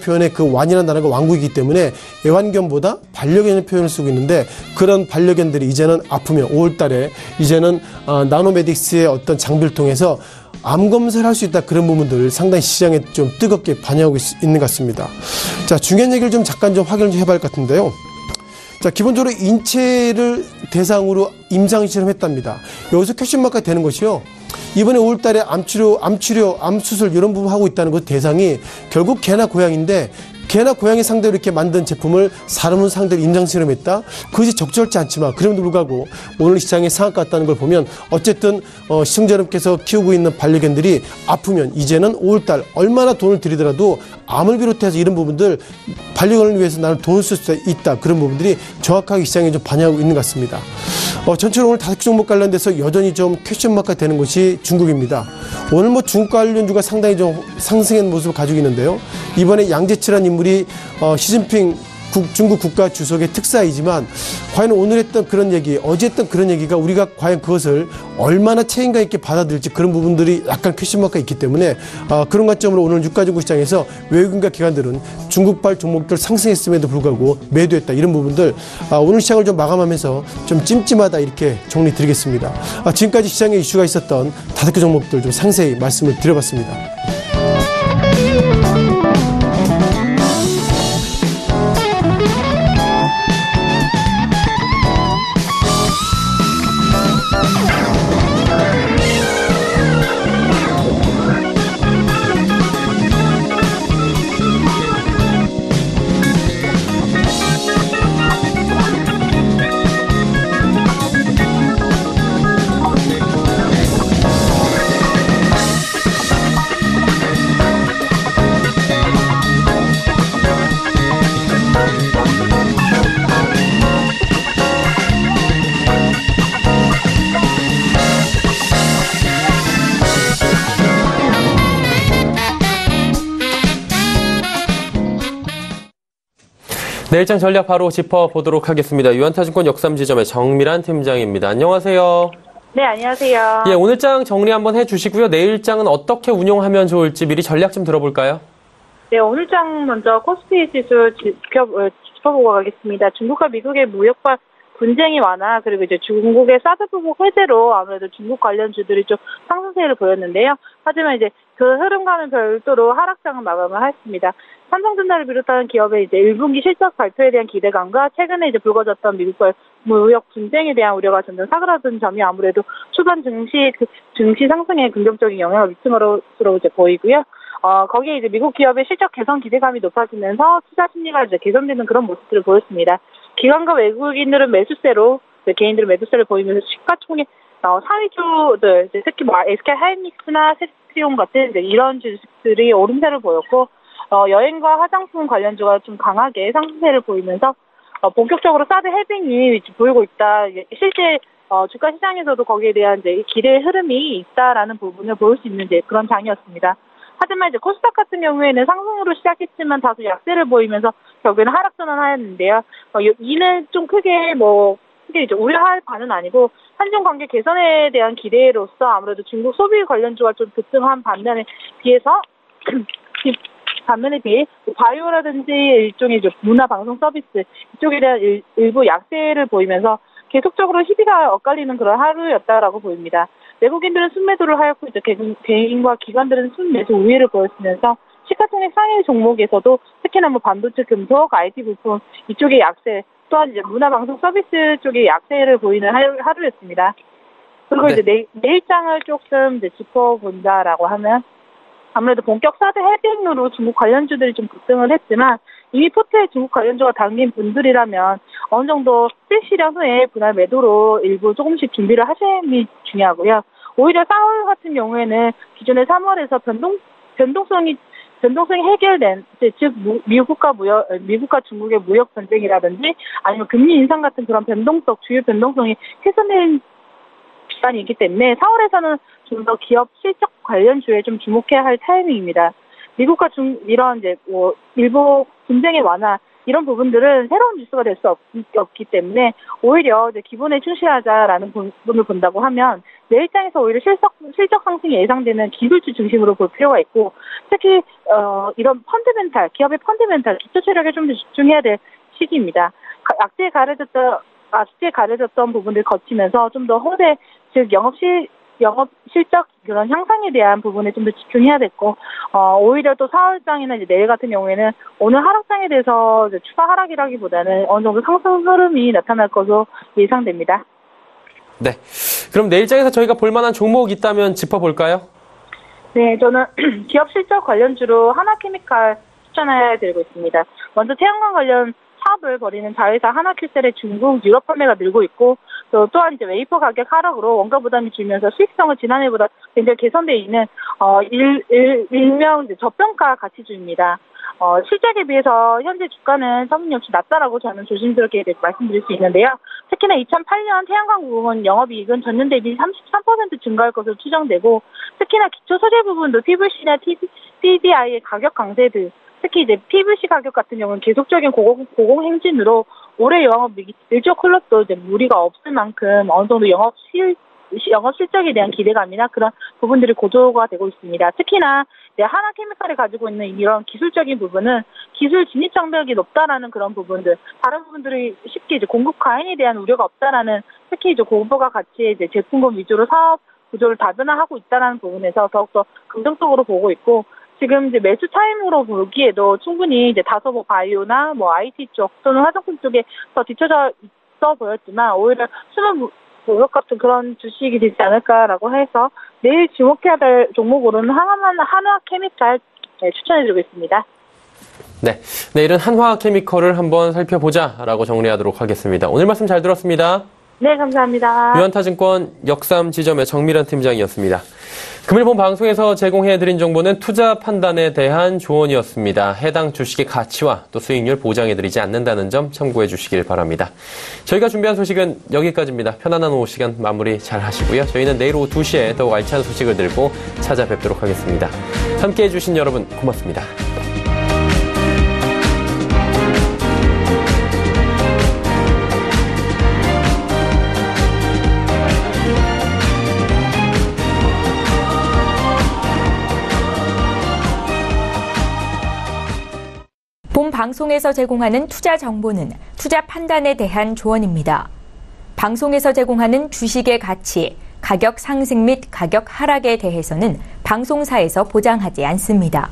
표현의 그 완이라는 단어가 왕국이기 때문에 애완견보다 반려견이라는 표현을 쓰고 있는데 그런 반려견들이 이제는 아프면 5월달에 이제는 나노메딕스의 어떤 장비를 통해서 암 검사를 할 수 있다 그런 부분들을 상당히 시장에 좀 뜨겁게 반영하고 있는 것 같습니다. 자, 중요한 얘기를 좀 잠깐 좀 확인을 좀 해봐야 할 것 같은데요. 자, 기본적으로 인체를 대상으로 임상실험 했답니다. 여기서 퀘스천마크가 되는 것이요. 이번에 5월달에 암치료, 암수술 이런 부분 하고 있다는 것 대상이 결국 개나 고양인데 개나 고양이 상대로 이렇게 만든 제품을 사람을 상대로 임상실험했다. 그것이 적절치 않지만 그럼에도 불구하고 오늘 시장에 상한가 같다는 걸 보면 어쨌든 시청자 여러분께서 키우고 있는 반려견들이 아프면 이제는 5월달 얼마나 돈을 들이더라도 암을 비롯해서 이런 부분들 반려견을 위해서 나는 돈을 쓸 수 있다. 그런 부분들이 정확하게 시장에 좀 반영하고 있는 것 같습니다. 전체로 오늘 5개 종목 관련돼서 여전히 좀 퀘스천마크가 되는 것이 중국입니다. 오늘 뭐 중국 관련주가 상당히 좀 상승한 모습을 가지고 있는데요. 이번에 양재철한 인물이 시진핑 중국 국가 주석의 특사이지만 과연 오늘 했던 그런 얘기, 어제 했던 그런 얘기가 우리가 과연 그것을 얼마나 책임감 있게 받아들일지 그런 부분들이 약간 퀘스천마크가 있기 때문에 그런 관점으로 오늘 유가증권 시장에서 외국인과 기관들은 중국발 종목들 상승했음에도 불구하고 매도했다 이런 부분들 오늘 시장을 좀 마감하면서 좀 찜찜하다 이렇게 정리드리겠습니다. 지금까지 시장에 이슈가 있었던 5개 종목들 좀 상세히 말씀을 드려봤습니다. 내일장 전략 바로 짚어보도록 하겠습니다. 유한타증권 역삼지점의 정미란 팀장입니다. 안녕하세요. 네, 안녕하세요. 예, 오늘장 정리 한번 해주시고요. 내일장은 어떻게 운용하면 좋을지 미리 전략 좀 들어볼까요? 네, 오늘장 먼저 코스피 지수 짚어보고 가겠습니다. 중국과 미국의 무역과 분쟁이 완화, 그리고 이제 중국의 사드 보복 해제로 아무래도 중국 관련주들이 좀 상승세를 보였는데요. 하지만 이제 그 흐름과는 별도로 하락장은 마감을 했습니다. 삼성전자를 비롯한 기업의 이제 1분기 실적 발표에 대한 기대감과 최근에 이제 불거졌던 미국과 무역 분쟁에 대한 우려가 점점 사그라든 점이 아무래도 초반 증시 상승에 긍정적인 영향을 미친 것으로 이제 보이고요. 거기에 이제 미국 기업의 실적 개선 기대감이 높아지면서 투자 심리가 이제 개선되는 그런 모습들을 보였습니다. 기관과 외국인들은 매수세로, 개인들은 매수세를 보이면서 시가총액 상위주들, 특히 SK 하이닉스나 세트리온 같은 이런 주식들이 오름세를 보였고, 여행과 화장품 관련주가 좀 강하게 상승세를 보이면서 본격적으로 사드 해빙이 보이고 있다. 실제 주가 시장에서도 거기에 대한 이제 기대의 흐름이 있다라는 부분을 볼 수 있는 이제 그런 장이었습니다. 하지만 이제 코스닥 같은 경우에는 상승으로 시작했지만 다소 약세를 보이면서 결국에는 하락 전환하였는데요. 이는 좀 크게 이제 우려할 바는 아니고 한중 관계 개선에 대한 기대로서 아무래도 중국 소비 관련주가 좀 급등한 반면에 비해 바이오라든지 일종의 문화 방송 서비스 이쪽에 대한 일부 약세를 보이면서 계속적으로 희비가 엇갈리는 그런 하루였다라고 보입니다. 외국인들은 순매도를 하였고 이제 개인과 기관들은 순매수 우위를 보였으면서 시가총액 상위 종목에서도 특히나 반도체, 금속, IT 부품 이쪽의 약세, 또한 이제 문화 방송 서비스 쪽의 약세를 보이는 하루였습니다. 그리고 이제 내일장을 조금 이제 짚어본다라고 하면 아무래도 본격 사드 해빙으로 중국 관련주들이 좀 급등을 했지만 이미 포트에 중국 관련주가 담긴 분들이라면 어느 정도 실시령 후에 분할 매도로 일부 조금씩 준비를 하심이 중요하고요. 오히려 4월 같은 경우에는 기존의 3월에서 변동성이 해결된, 즉 미국과 중국의 무역 전쟁이라든지 아니면 금리 인상 같은 그런 주요 변동성이 개선된 기간이 있기 때문에 4월에서는 좀 더 기업 실적 관련주에 좀 주목해야 할 타이밍입니다. 미국과 이런 이제 일부 분쟁의 완화 이런 부분들은 새로운 뉴스가 될 수 없기 때문에 오히려 이제 기본에 충실하자라는 부분을 본다고 하면 내일장에서 오히려 실적 상승이 예상되는 기술주 중심으로 볼 필요가 있고 특히 이런 기업의 펀드멘탈 기초 체력에 좀 더 집중해야 될 시기입니다. 악재에 가려졌던 부분을 거치면서 좀 더 호대 즉 영업 실적 그런 향상에 대한 부분에 좀 더 집중해야 됐고 오히려 또 4월장이나 이제 내일 같은 경우에는 오늘 하락장에 대해서 이제 추가 하락이라기보다는 어느 정도 상승 흐름이 나타날 것으로 예상됩니다. 네. 그럼 내일장에서 저희가 볼만한 종목 있다면 짚어볼까요? 네, 저는 기업 실적 관련주로 하나케미칼 추천해드리고 있습니다. 먼저 태양광 관련 사업을 벌이는 자회사 하나큐셀의 중국, 유럽 판매가 늘고 있고 또한 이제 웨이퍼 가격 하락으로 원가 부담이 줄면서 수익성은 지난해보다 굉장히 개선되어 있는 일명 이제 저평가 가치주입니다. 실적에 비해서 현재 주가는 서문역시 낮다라고 저는 조심스럽게 말씀드릴 수 있는데요. 특히나 2008년 태양광 부분 영업이익은 전년 대비 33% 증가할 것으로 추정되고 특히나 기초 소재 부분도 PVC나 PDI의 가격 강세 등 특히 이제 PVC 가격 같은 경우는 계속적인 고공행진으로 올해 영업이익이 일조 클럽도 이제 무리가 없을 만큼 어느 정도 영업 실적에 대한 기대감이나 그런 부분들이 고조가 되고 있습니다. 특히나 하나케미칼이 가지고 있는 이런 기술적인 부분은 기술 진입 장벽이 높다라는 그런 부분들, 다른 부분들이 쉽게 이제 공급 과잉에 대한 우려가 없다라는, 특히 이제 고부가 가치의 이제 제품군 위주로 사업 구조를 다변화하고 있다는 부분에서 더욱더 긍정적으로 보고 있고, 지금 이제 매수 타임으로 보기에도 충분히 이제 다소 바이오나 IT 쪽 또는 화장품 쪽에 더 뒤쳐져 있어 보였지만 오히려 수면 무역 같은 그런 주식이 되지 않을까라고 해서 내일 주목해야 될 종목으로는 한화케미칼 추천해드리고 있습니다. 네, 내일은 한화케미칼을 한번 살펴보자라고 정리하도록 하겠습니다. 오늘 말씀 잘 들었습니다. 네, 감사합니다. 유한타증권 역삼지점의 정미란 팀장이었습니다. 금일 본 방송에서 제공해드린 정보는 투자 판단에 대한 조언이었습니다. 해당 주식의 가치와 또 수익률 보장해드리지 않는다는 점 참고해 주시길 바랍니다. 저희가 준비한 소식은 여기까지입니다. 편안한 오후 시간 마무리 잘 하시고요. 저희는 내일 오후 2시에 더욱 알찬 소식을 들고 찾아뵙도록 하겠습니다. 함께해 주신 여러분 고맙습니다. 본 방송에서 제공하는 투자 정보는 투자 판단에 대한 조언입니다. 방송에서 제공하는 주식의 가치, 가격 상승 및 가격 하락에 대해서는 방송사에서 보장하지 않습니다.